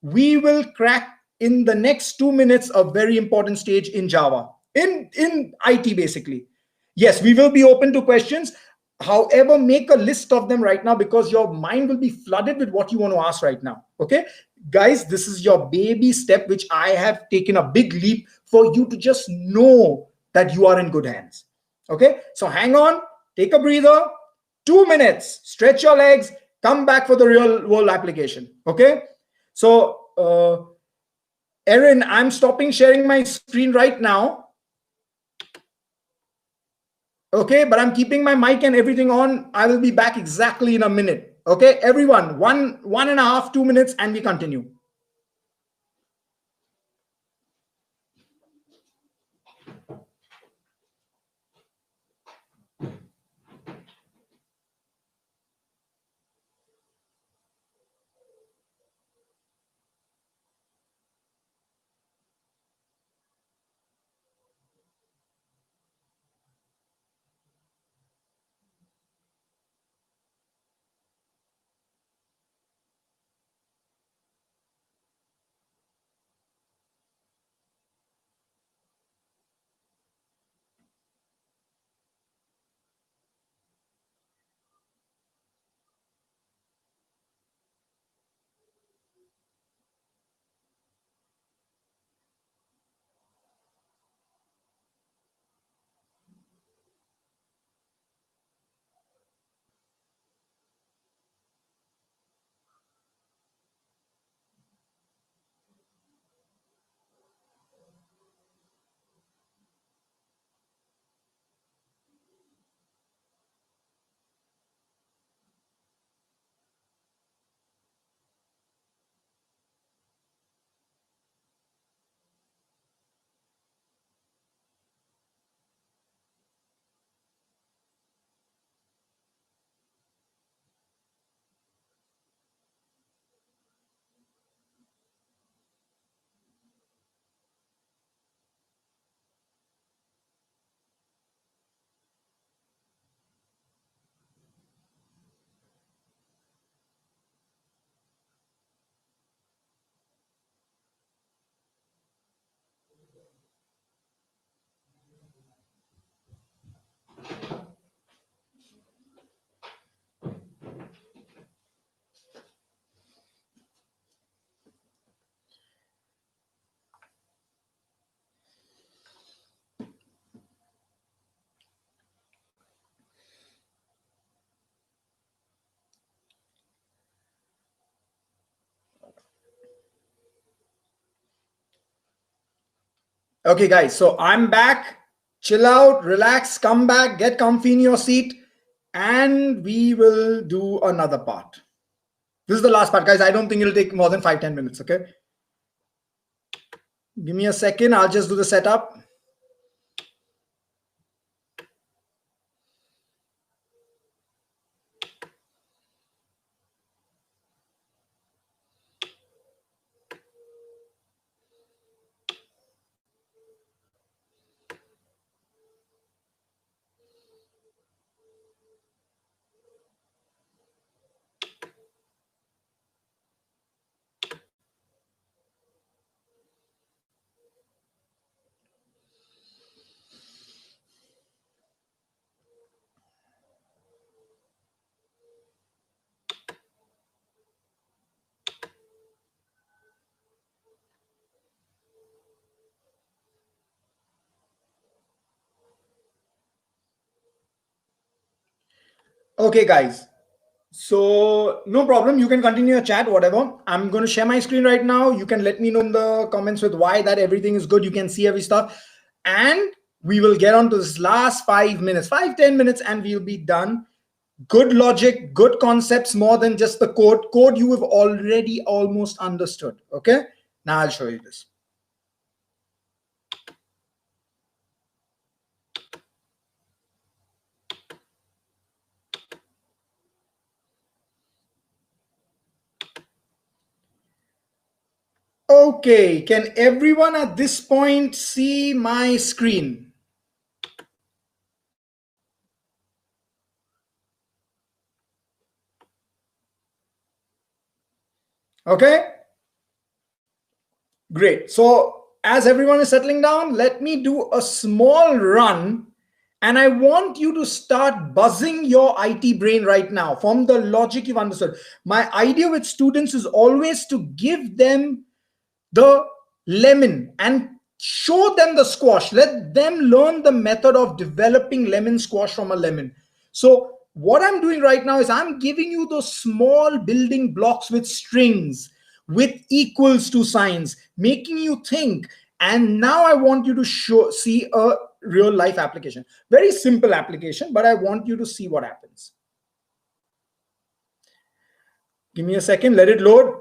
We will crack in the next 2 minutes a very important stage in Java, in IT basically. Yes, we will be open to questions. However, make a list of them right now because your mind will be flooded with what you want to ask right now. Okay, guys, this is your baby step, which I have taken a big leap for you to just know that you are in good hands. Okay, so hang on, take a breather, 2 minutes, stretch your legs, come back for the real world application. Okay, so Erin, I'm stopping sharing my screen right now. Okay, but I'm keeping my mic and everything on. I will be back exactly in a minute. Okay, everyone, 1.5, 2 minutes, and we continue. Okay, guys, so I'm back. Chill out, relax, come back, get comfy in your seat, and we will do another part. This is the last part, guys. I don't think it'll take more than 5-10 minutes. Okay, give me a second. I'll just do the setup. Okay, guys. So no problem. You can continue your chat, whatever. I'm going to share my screen right now. You can let me know in the comments with why that everything is good. You can see every stuff, and we will get on to this last 5 minutes, 5-10 minutes, and we'll be done. Good logic, good concepts, more than just the code. Code you have already almost understood. Okay. Now I'll show you this. Okay, can everyone at this point see my screen? Okay, great. So, as everyone is settling down, let me do a small run. And I want you to start buzzing your IT brain right now from the logic you've understood. My idea with students is always to give them the lemon and show them the squash. Let them learn the method of developing lemon squash from a lemon. So what I'm doing right now is I'm giving you those small building blocks with strings, with equals to signs, making you think. And now I want you to see a real life application. Very simple application, but I want you to see what happens. Give me a second, let it load.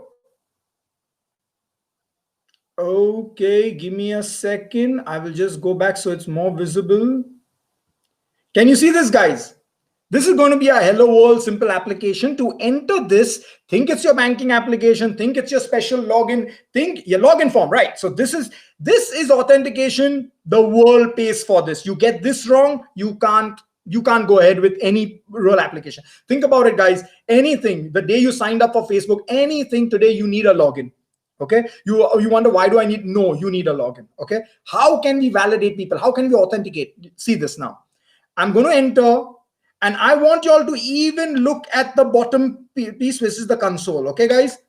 Okay, give me a second. I will just go back so it's more visible. Can you see this, guys? This is going to be a hello world simple application. To enter this, think it's your banking application, think it's your special login, think your login form, right? So this is authentication. The world pays for this. You get this wrong, you can't go ahead with any real application. Think about it, guys. Anything, the day you signed up for Facebook, anything today, you need a login. Okay, you wonder, why do I need? No, you need a login. Okay, how can we validate people? How can we authenticate? See this now. I'm going to enter, and I want you all to even look at the bottom piece, which is the console. Okay, guys,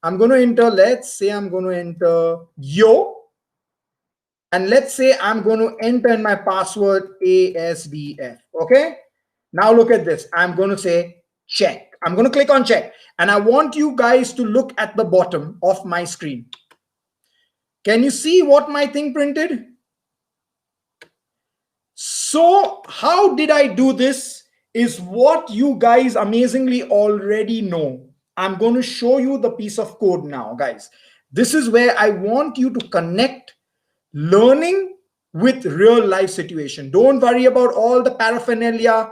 I'm going to enter. Let's say I'm going to enter yo, and let's say I'm going to enter in my password ASDF. Okay, now look at this. I'm going to say check. I'm going to click on check, and I want you guys to look at the bottom of my screen. Can you see what my thing printed? So how did I do this is what you guys amazingly already know. I'm going to show you the piece of code now, guys. This is where I want you to connect learning with real life situation. Don't worry about all the paraphernalia.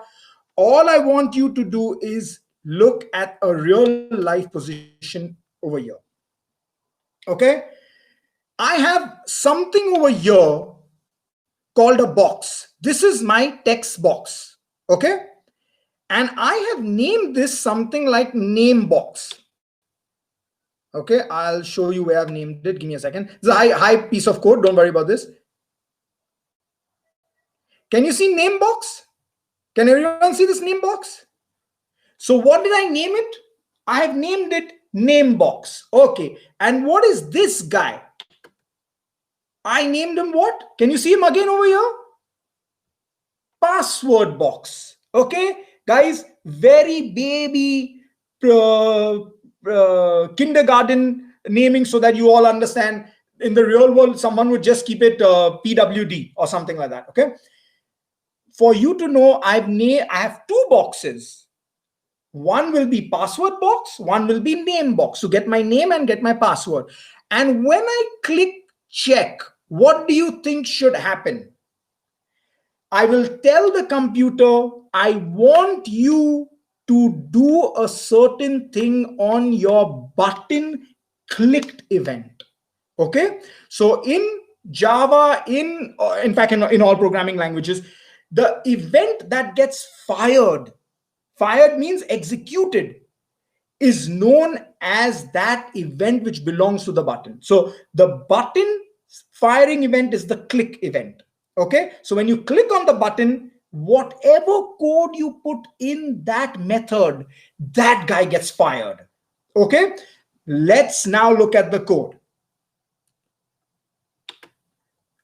All I want you to do is look at a real life position over here. Okay, I have something over here called a box. This is my text box. Okay, and I have named this something like name box. Okay, I'll show you where I've named it. Give me a second. It's a high piece of code. Don't worry about this. Can you see name box? Can everyone see this name box? So what did I name it? I have named it name box. Okay, and what is this guy? I named him what? Can you see him again over here? Password box. Okay, guys, very baby kindergarten naming, so that you all understand. In the real world, someone would just keep it PWD or something like that. Okay, for you to know, I have two boxes. One will be password box, one will be name box, to get my name and get my password. And when I click check, what do you think should happen? I will tell the computer, I want you to do a certain thing on your button clicked event. Okay, so in Java, in fact, in all programming languages, the event that gets fired means executed, is known as that event which belongs to the button. So the button firing event is the click event. Okay, so when you click on the button, whatever code you put in that method, that guy gets fired. Okay, let's now look at the code.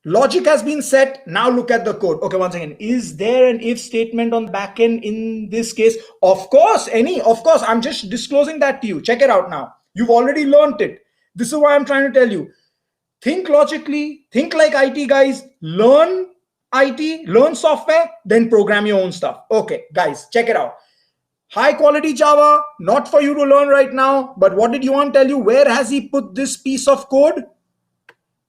Logic has been set. Now look at the code. Okay, once again, is there an if statement on the back end in this case? Of course, of course, I'm just disclosing that to you. Check it out now. You've already learned it. This is why I'm trying to tell you. Think logically, think like IT guys, learn IT, learn software, then program your own stuff. Okay, guys, check it out. High quality Java, not for you to learn right now, but what did you want to tell you? Where has he put this piece of code?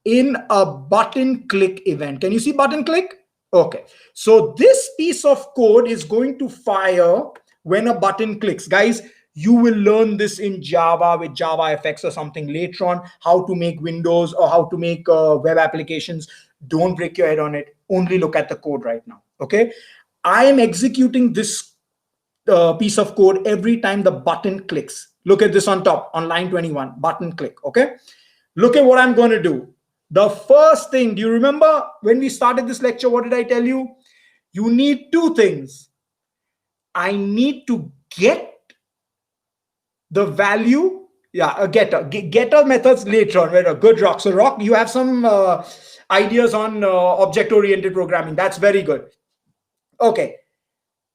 In a button click event. Can you see button click? Okay. So this piece of code is going to fire when a button clicks. Guys, you will learn this in Java with JavaFX or something later on, how to make Windows or how to make web applications. Don't break your head on it. Only look at the code right now. Okay. I am executing this piece of code every time the button clicks. Look at this on top on line 21, button click. Okay. Look at what I'm going to do. The first thing, do you remember when we started this lecture, what did I tell you? You need two things. I need to get the value. Yeah, a getter. Getter methods later on. Right? Good, Rock. So, Rock, you have some ideas on object-oriented programming. That's very good. Okay.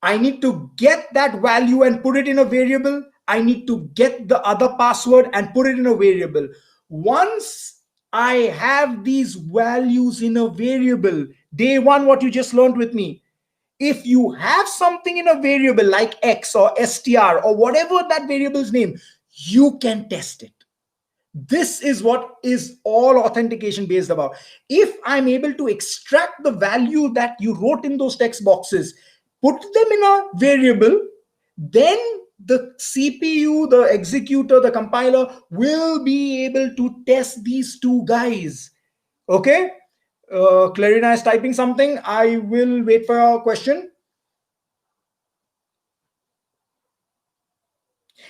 I need to get that value and put it in a variable. I need to get the other password and put it in a variable. Once I have these values in a variable, day one, what you just learned with me, if you have something in a variable like X or str or whatever that variable's name, you can test it. This is what is all authentication based about. If I'm able to extract the value that you wrote in those text boxes, put them in a variable, then the CPU, the executor, the compiler will be able to test these two guys. Okay? Clarina is typing something. I will wait for your question.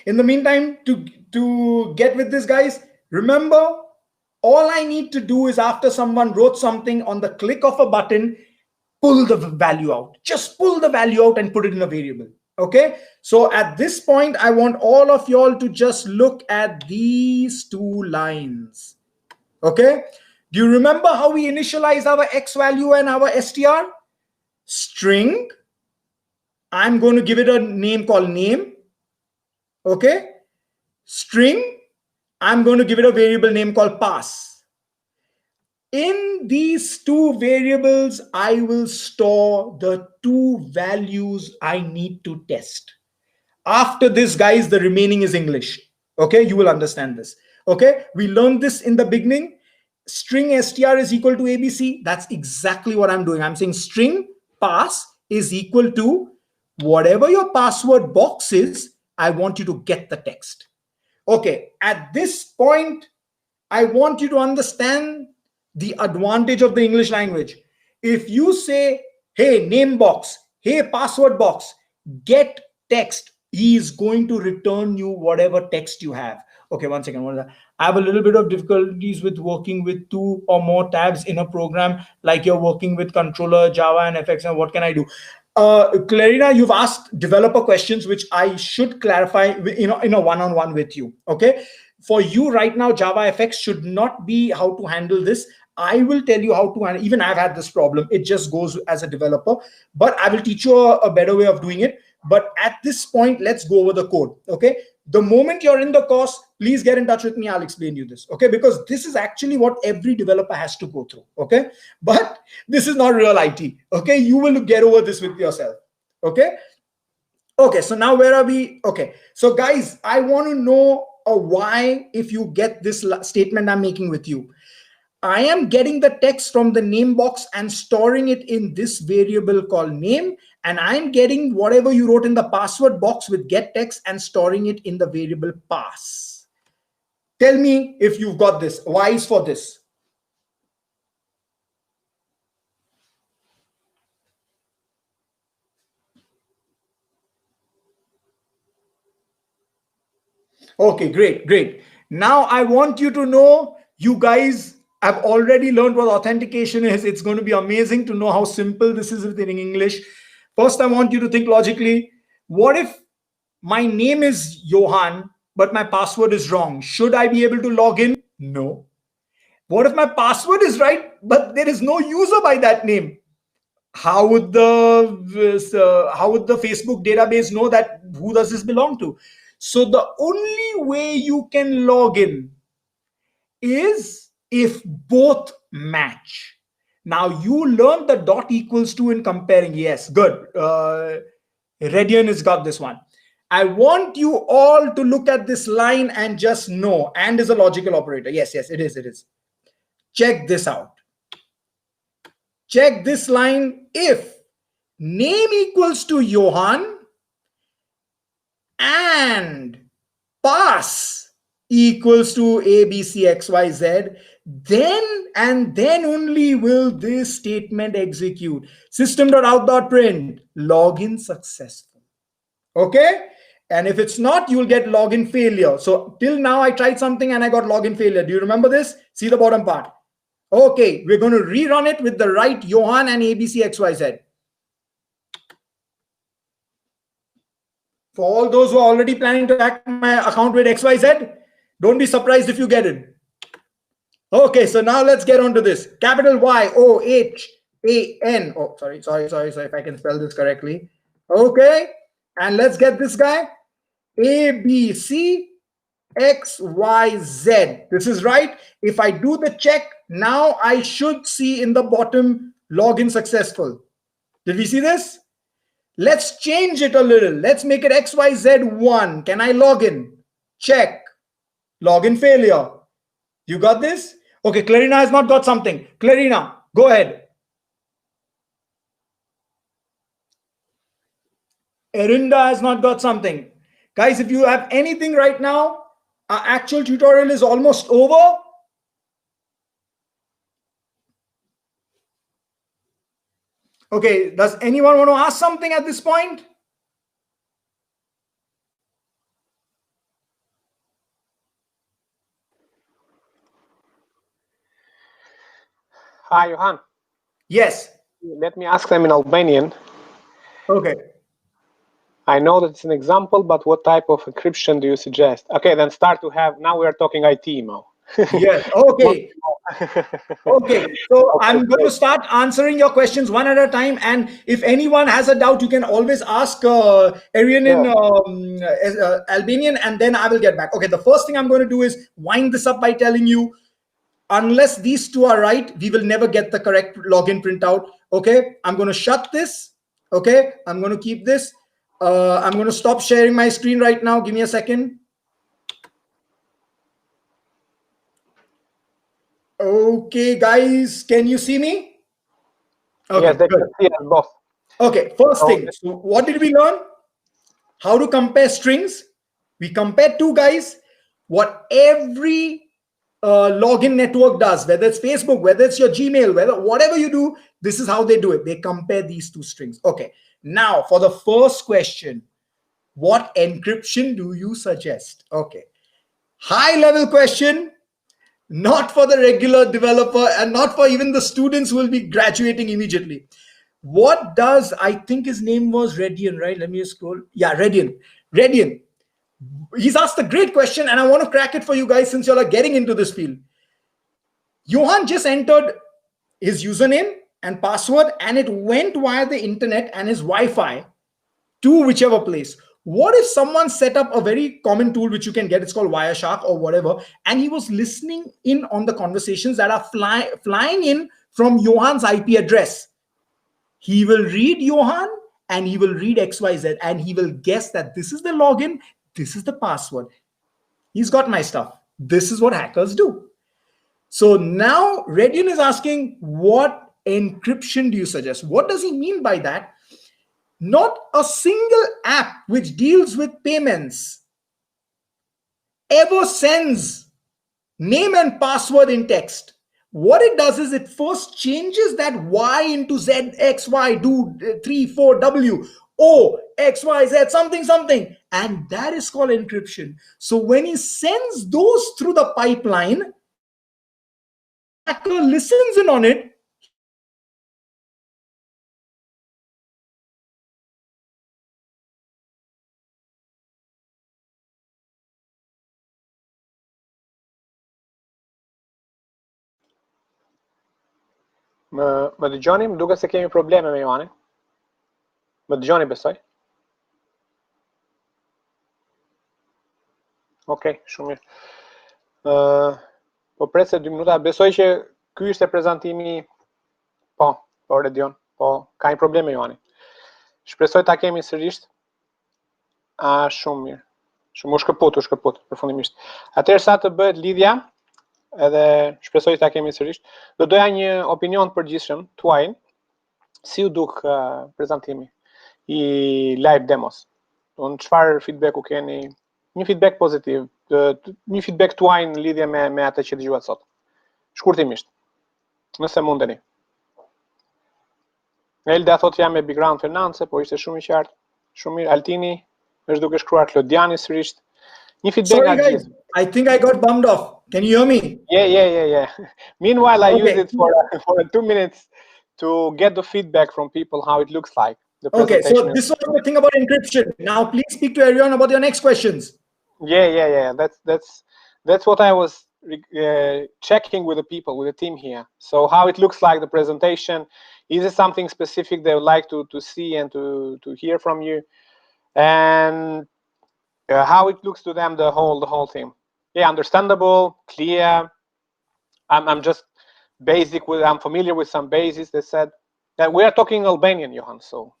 In the meantime, to get with this, guys, remember, all I need to do is after someone wrote something on the click of a button, pull the value out. Just pull the value out and put it in a variable. Okay, so at this point, I want all of y'all to just look at these two lines. Okay, do you remember how we initialize our X value and our str? String. I'm going to give it a name called name. Okay, string. I'm going to give it a variable name called pass. In these two variables, I will store the two values I need to test. After this, guys, the remaining is English. Okay, you will understand this. Okay, we learned this in the beginning. String str is equal to ABC. That's exactly what I'm doing. I'm saying string pass is equal to whatever your password box is, I want you to get the text. Okay, at this point, I want you to understand the advantage of the English language. If you say, hey, name box, hey, password box, get text, he is going to return you whatever text you have. Okay, one second. What is that? I have a little bit of difficulties with working with two or more tabs in a program, like you're working with controller, Java, and FX. And what can I do? Clarina, you've asked developer questions, which I should clarify in a one-on-one with you. Okay. For you right now, Java FX should not be how to handle this. I will tell you how to handle. Even I've had this problem. It just goes as a developer, but I will teach you a better way of doing it. But at this point, let's go over the code. Okay. The moment you're in the course, please get in touch with me. I'll explain you this. Okay. Because this is actually what every developer has to go through. Okay. But this is not real IT. Okay. You will get over this with yourself. Okay. Okay. So now where are we? Okay. So guys, I want to know why, if you get this statement I'm making with you. I am getting the text from the name box and storing it in this variable called name. And I'm getting whatever you wrote in the password box with get text and storing it in the variable pass. Tell me if you've got this. Why is for this? Okay, great, great. Now I want you to know, you guys have already learned what authentication is. It's going to be amazing to know how simple this is within English. First, I want you to think logically. What if my name is Johan, but my password is wrong? Should I be able to log in? No. What if my password is right, but there is no user by that name? How would the Facebook database know that who does this belong to? So the only way you can log in is if both match. Now you learned the dot equals to in comparing. Yes, good. Redian has got this one. I want you all to look at this line and just know. And is a logical operator. Yes, yes, it is. It is. Check this out. Check this line. If name equals to Johan and pass equals to abcxyz, then and then only will this statement execute. System.out.print login successful. Okay, and if it's not, you will get login failure. So till now I tried something and I got login failure. Do you remember this? See the bottom part. Okay, we're going to rerun it with the right Johan and abcxyz. For all those who are already planning to hack my account with XYZ, don't be surprised if you get it. Okay, so now let's get on to this. Capital YOHAN. Oh, sorry, if I can spell this correctly. Okay, and let's get this guy. ABCXYZ. This is right. If I do the check, now I should see in the bottom login successful. Did we see this? Let's change it a little. Let's make it XYZ1. Can I log in? Check. Login failure. You got this? Okay, Clarina has not got something. Clarina, go ahead. Erinda has not got something. Guys, if you have anything right now, our actual tutorial is almost over. Okay, does anyone want to ask something at this point? Hi, Johan. Yes. Let me ask them in Albanian. Okay. I know that it's an example, but what type of encryption do you suggest? Okay, then start to have, now we are talking IT, Mo. Yes. Okay. Okay. So I'm going to start answering your questions one at a time. And if anyone has a doubt, you can always ask Arian in Albanian, and then I will get back. Okay. The first thing I'm going to do is wind this up by telling you, unless these two are right, we will never get the correct login printout. Okay. I'm going to shut this. Okay. I'm going to keep this. I'm going to stop sharing my screen right now. Give me a second. Okay, guys, can you see me? Okay, yes, they good. can see us both. Okay, first thing. So what did we learn? How to compare strings. We compare two guys. What every login network does, whether it's Facebook, whether it's your Gmail, whatever you do, this is how they do it. They compare these two strings. Okay, now for the first question, what encryption do you suggest? Okay, high level question, not for the regular developer and not for even the students who will be graduating immediately. What does, I think his name was Redian, right? Let me just scroll. Yeah, Redian. He's asked a great question and I want to crack it for you guys since y'all are getting into this field. Johan just entered his username and password and it went via the internet and his Wi-Fi to whichever place. What if someone set up a very common tool which you can get, it's called Wireshark or whatever, and he was listening in on the conversations that are flying in from Johan's IP address? He will read Johan and he will read XYZ and he will guess that this is the login, this is the password. He's got my stuff. This is what hackers do. So now Redian is asking, what encryption do you suggest? What does he mean by that? Not a single app which deals with payments ever sends name and password in text. What it does is it first changes that Y into Z, X, Y, do 3, 4, W, O, X, Y, Z, something. And that is called encryption. So when he sends those through the pipeline, hacker listens in on it. Më dëgjoni? Më duket se kemi probleme me Johanin. Më dëgjoni besoj? Okej, shumë mirë. Po pres se 2 minuta. Besoj që ky ishte prezantimi. Po, Redion. Po, ka një problem me Johani. Shpresoj ta kemi sërish. Shumë mirë. Shumë u shkëput përfundimisht. Atëherë sa të bëhet lidhja, edhe shpresoj ta kemi sërish. Do doja një opinion përgjithshëm tuaj. Si u duk prezantimi i live demos? Unë çfarë feedbacku keni? Një feedback pozitiv, një feedback tuaj në lidhje me atë që dëgjuat sot. Shkurtimisht, nëse mundeni. Elda thot jam me background finance, po ishte shumë i qartë. Shumë mirë. Altini është duke shkruar Klodiani sërish. Një feedback. Sorry guys, I think I got bumped off. Can you hear me? Yeah. Meanwhile, I use it for 2 minutes to get the feedback from people how it looks like. Okay, so this was the thing about encryption. Now, please speak to everyone about your next questions. Yeah. That's what I was checking with the people, with the team here. So how it looks like the presentation. Is it something specific they would like to see and to hear from you? And how it looks to them, the whole thing. Yeah, understandable, clear. I'm just basic with. I'm familiar with some basics. They said that we are talking Albanian, Johan. So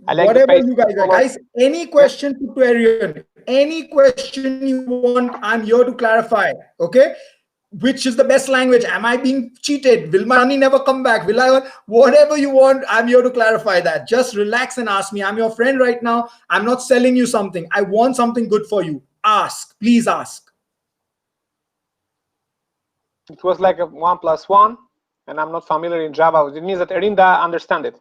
I like whatever you guys are. Guys, any question to Arian, any question you want, I'm here to clarify. Okay, which is the best language? Am I being cheated? Will my money never come back? Will I? Whatever you want, I'm here to clarify that. Just relax and ask me. I'm your friend right now. I'm not selling you something. I want something good for you. Ask, please ask. It was like a 1 + 1, and I'm not familiar in Java. It means that Erinda understand it.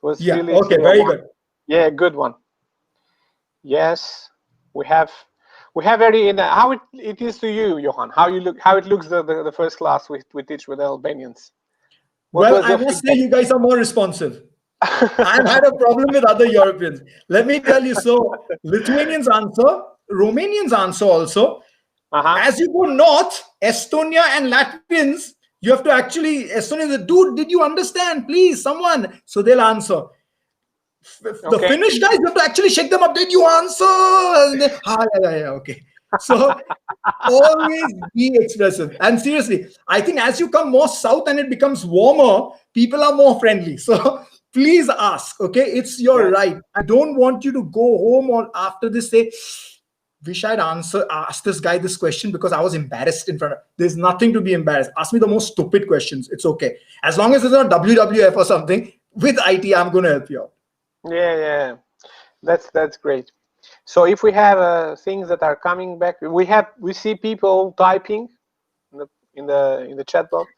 Was yeah, really okay, very good. Yeah, good one. Yes, we have very how it is to you, Johan. How it looks the first class we teach with the Albanians. Well, I must say you guys are more responsive. I've had a problem with other Europeans. Let me tell you. So Lithuanians answer, Romanians answer also. As you go north, Estonia and Latvians, you have to actually, Estonia, dude, did you understand? Please, someone. So they'll answer. The Finnish guys, you have to actually shake them up. Did you answer? And then, yeah, okay. So always be expressive. And seriously, I think as you come more south and it becomes warmer, people are more friendly. So please ask, okay? It's your right. I don't want you to go home or after this say, wish I'd asked this guy this question because I was embarrassed in front of. There's nothing to be embarrassed. Ask me the most stupid questions. It's okay. As long as it's not WWF or something, with IT, I'm going to help you out. Yeah. That's great. So if we have things that are coming back, we see people typing in the chat box.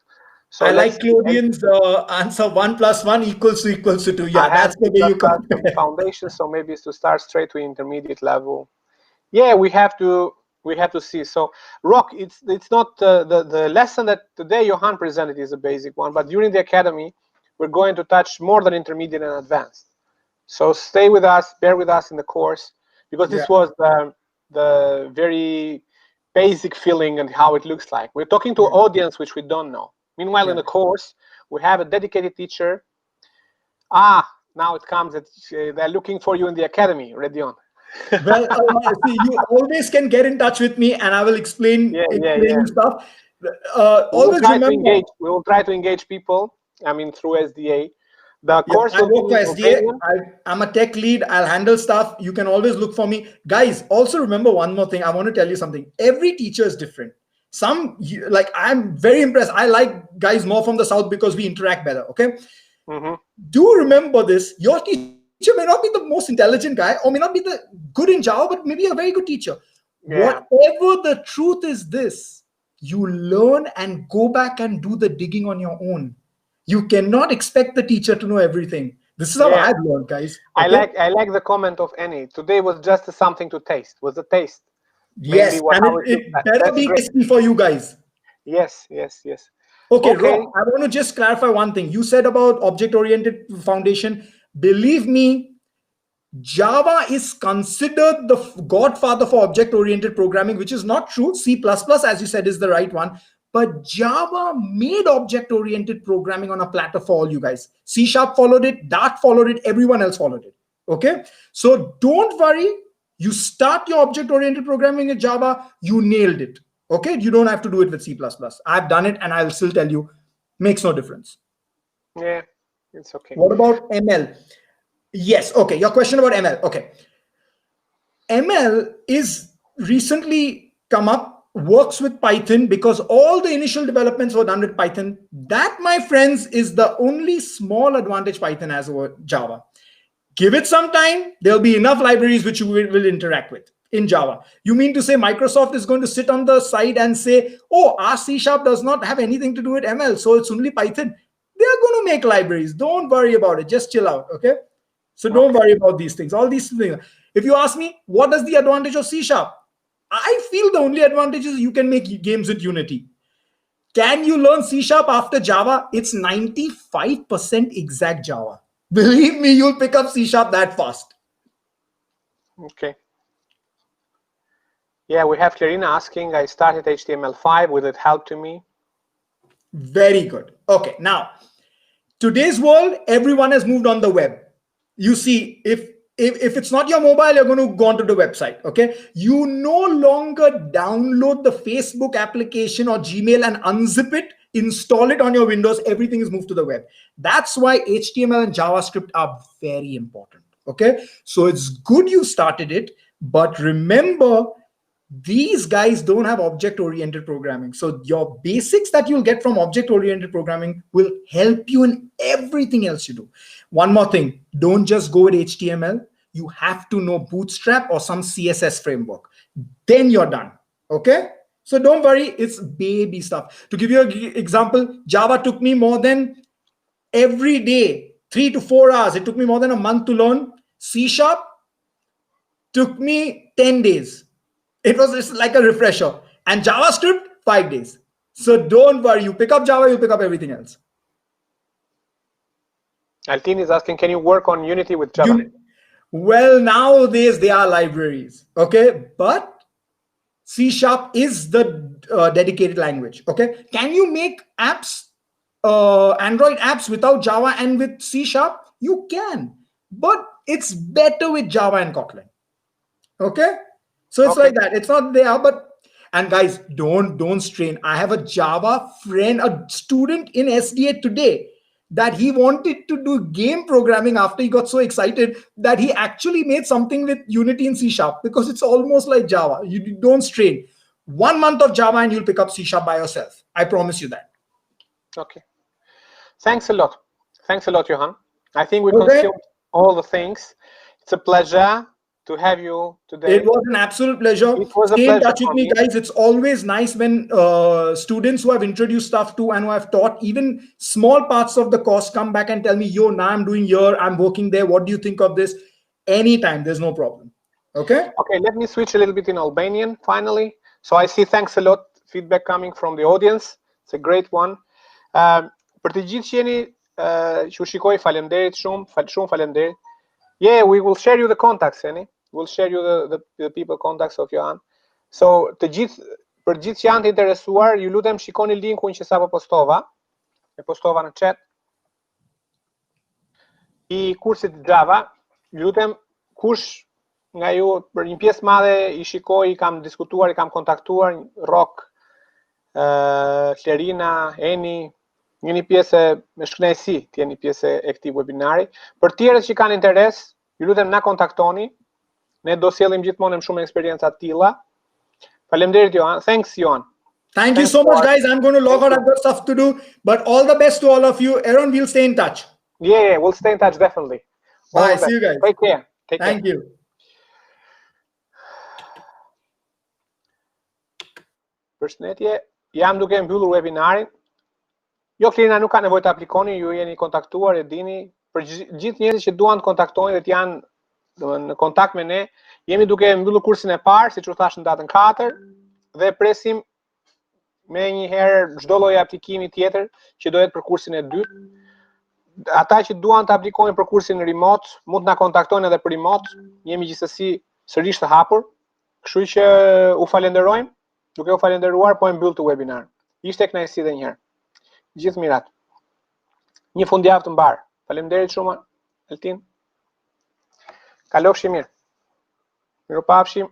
So I like Claudian's answer 1 + 1 = 2. Yeah, that's the way you come. Foundation, so maybe it's to start straight to intermediate level. Yeah, we have to see. So Rock, it's not the lesson that today Johan presented is a basic one, but during the academy we're going to touch more than intermediate and advanced. So stay with us, bear with us in the course, because this was the very basic feeling and how it looks like. We're talking to an audience which we don't know. Meanwhile, in the course, we have a dedicated teacher. Now it comes that they're looking for you in the academy, Redion. Well, see, you always can get in touch with me and I will explain stuff. Always remember. We will try to engage people, through SDA. The course I work for SDA. I'm a tech lead. I'll handle stuff. You can always look for me. Guys, also remember one more thing. I want to tell you something. Every teacher is different. I'm very impressed. I like guys more from the south because we interact better, okay? Do remember this. Your teacher may not be the most intelligent guy or may not be the good in Java, but maybe a very good teacher. Whatever the truth is this, you learn and go back and do the digging on your own. You cannot expect the teacher to know everything. This is how I've learned, guys. Okay? I like the comment of Annie. Today was just something to taste. Was a taste. Yes, and it better be tasty for you guys. Yes. Okay, Rob, I want to just clarify one thing. You said about object-oriented foundation. Believe me, Java is considered the godfather for object-oriented programming, which is not true. C++, as you said, is the right one. But Java made object-oriented programming on a platter for all you guys. C# followed it, Dart followed it, everyone else followed it. Okay? So don't worry. You start your object-oriented programming in Java, you nailed it. Okay? You don't have to do it with C++. I've done it and I'll still tell you, makes no difference. Yeah, it's okay. What about ML? Yes. Okay. Your question about ML. Okay. ML is recently come up, works with Python because all the initial developments were done with Python. That, my friends, is the only small advantage Python has over Java. Give it some time, there'll be enough libraries which you will interact with in Java. You mean to say Microsoft is going to sit on the side and say, oh, our C# does not have anything to do with ML, so it's only Python. They're going to make libraries. Don't worry about it. Just chill out, okay? So don't worry about these things. All these things. If you ask me, what is the advantage of C#? I feel the only advantage is you can make games with Unity. Can you learn C# after Java? It's 95% exact Java. Believe me, you'll pick up C# that fast. Okay. Yeah, we have Clarina asking, I started HTML5. Will it help to me? Very good. Okay, now, today's world, everyone has moved on the web. You see, if it's not your mobile, you're going to go onto the website, okay? You no longer download the Facebook application or Gmail and unzip it, install it on your Windows. Everything is moved to the web. That's why HTML and JavaScript are very important, okay? So it's good you started it, but remember, these guys don't have object-oriented programming. So your basics that you'll get from object-oriented programming will help you in everything else you do. One more thing, don't just go with HTML. You have to know Bootstrap or some CSS framework. Then you're done, okay? So don't worry, it's baby stuff. To give you an example, Java took me more than every day, 3 to 4 hours. It took me more than a month to learn. C# took me 10 days. It was just like a refresher. And JavaScript, 5 days. So don't worry. You pick up Java, you pick up everything else. Altin is asking, can you work on Unity with Java? Well, nowadays there are libraries, okay? But C# is the dedicated language, okay? Can you make apps, Android apps without Java and with C#? You can. But it's better with Java and Kotlin, okay? So it's like that. It's not there, but and guys, don't strain. I have a Java friend, a student in SDA today, that he wanted to do game programming after he got so excited that he actually made something with Unity and C# because it's almost like Java. You don't strain. 1 month of Java and you'll pick up C# by yourself. I promise you that. Okay. Thanks a lot. Thanks a lot, Johan. I think we consumed all the things. It's a pleasure to have you today. It was an absolute pleasure. Stay in touch with me, guys. It's always nice when students who have introduced stuff to and who have taught even small parts of the course come back and tell me, yo, now I'm doing here, I'm working there. What do you think of this? Anytime, there's no problem. Okay? Okay, let me switch a little bit in Albanian finally. So I see thanks a lot feedback coming from the audience. It's a great one. Për të gjithë që jeni që shikoj, faleminderit shumë faleminderit. Yeah, we will share you the contacts, Eni. We'll share you the people contacts of Johan. So për gjithë që janë të interesuar, ju lutem shikoni linkun që sapo postova. E postova në chat. I kursit Java, ju lutem kush nga ju për një pjesë madhe i shikoj, i kam diskutuar, i kam kontaktuar, Rock, Clarina, Eni, një pjesë me shkënaqësi të jeni pjesë e këtij webinari. Për tjerët që kanë interes, ju lutem na kontaktoni. Ne do sjellim gjithmonë me shumë eksperjenca të tilla. Faleminderit, Johan. Thanks, Johan. Thank you so much, guys. I'm going to log out. I've got stuff to do. But all the best to all of you. Aaron, we'll stay in touch. Yeah, we'll stay in touch, definitely. Bye. See you guys. Take care. Thank you. Përshëndetje. Jam duke mbyllur webinarin. Jo, Klirina, nuk ka nevojë të aplikoni, ju jeni kontaktuar, e dini. Për gjithë njerëzit që duan të kontaktojnë dhe të janë në kontakt me ne, jemi duke mbyllur kursin e parë, siç u thash në datën 4, dhe presim me një herë çdo lloj aplikimi tjetër që do jetë për kursin e dytë. Ata që duan të aplikojnë për kursin remote, mund të na kontaktojnë edhe për remote. Jemi gjithsesi sërish të hapur. Kështu që u falenderojmë. Duke u falenderuar, po e mbyll të webinar. Ishte kënaqësi edhe një herë. Gjithë mirat. Një fundjavë të mbar. Faleminderit shumë, Altin. Kalofshi mirë. Mirupafshim.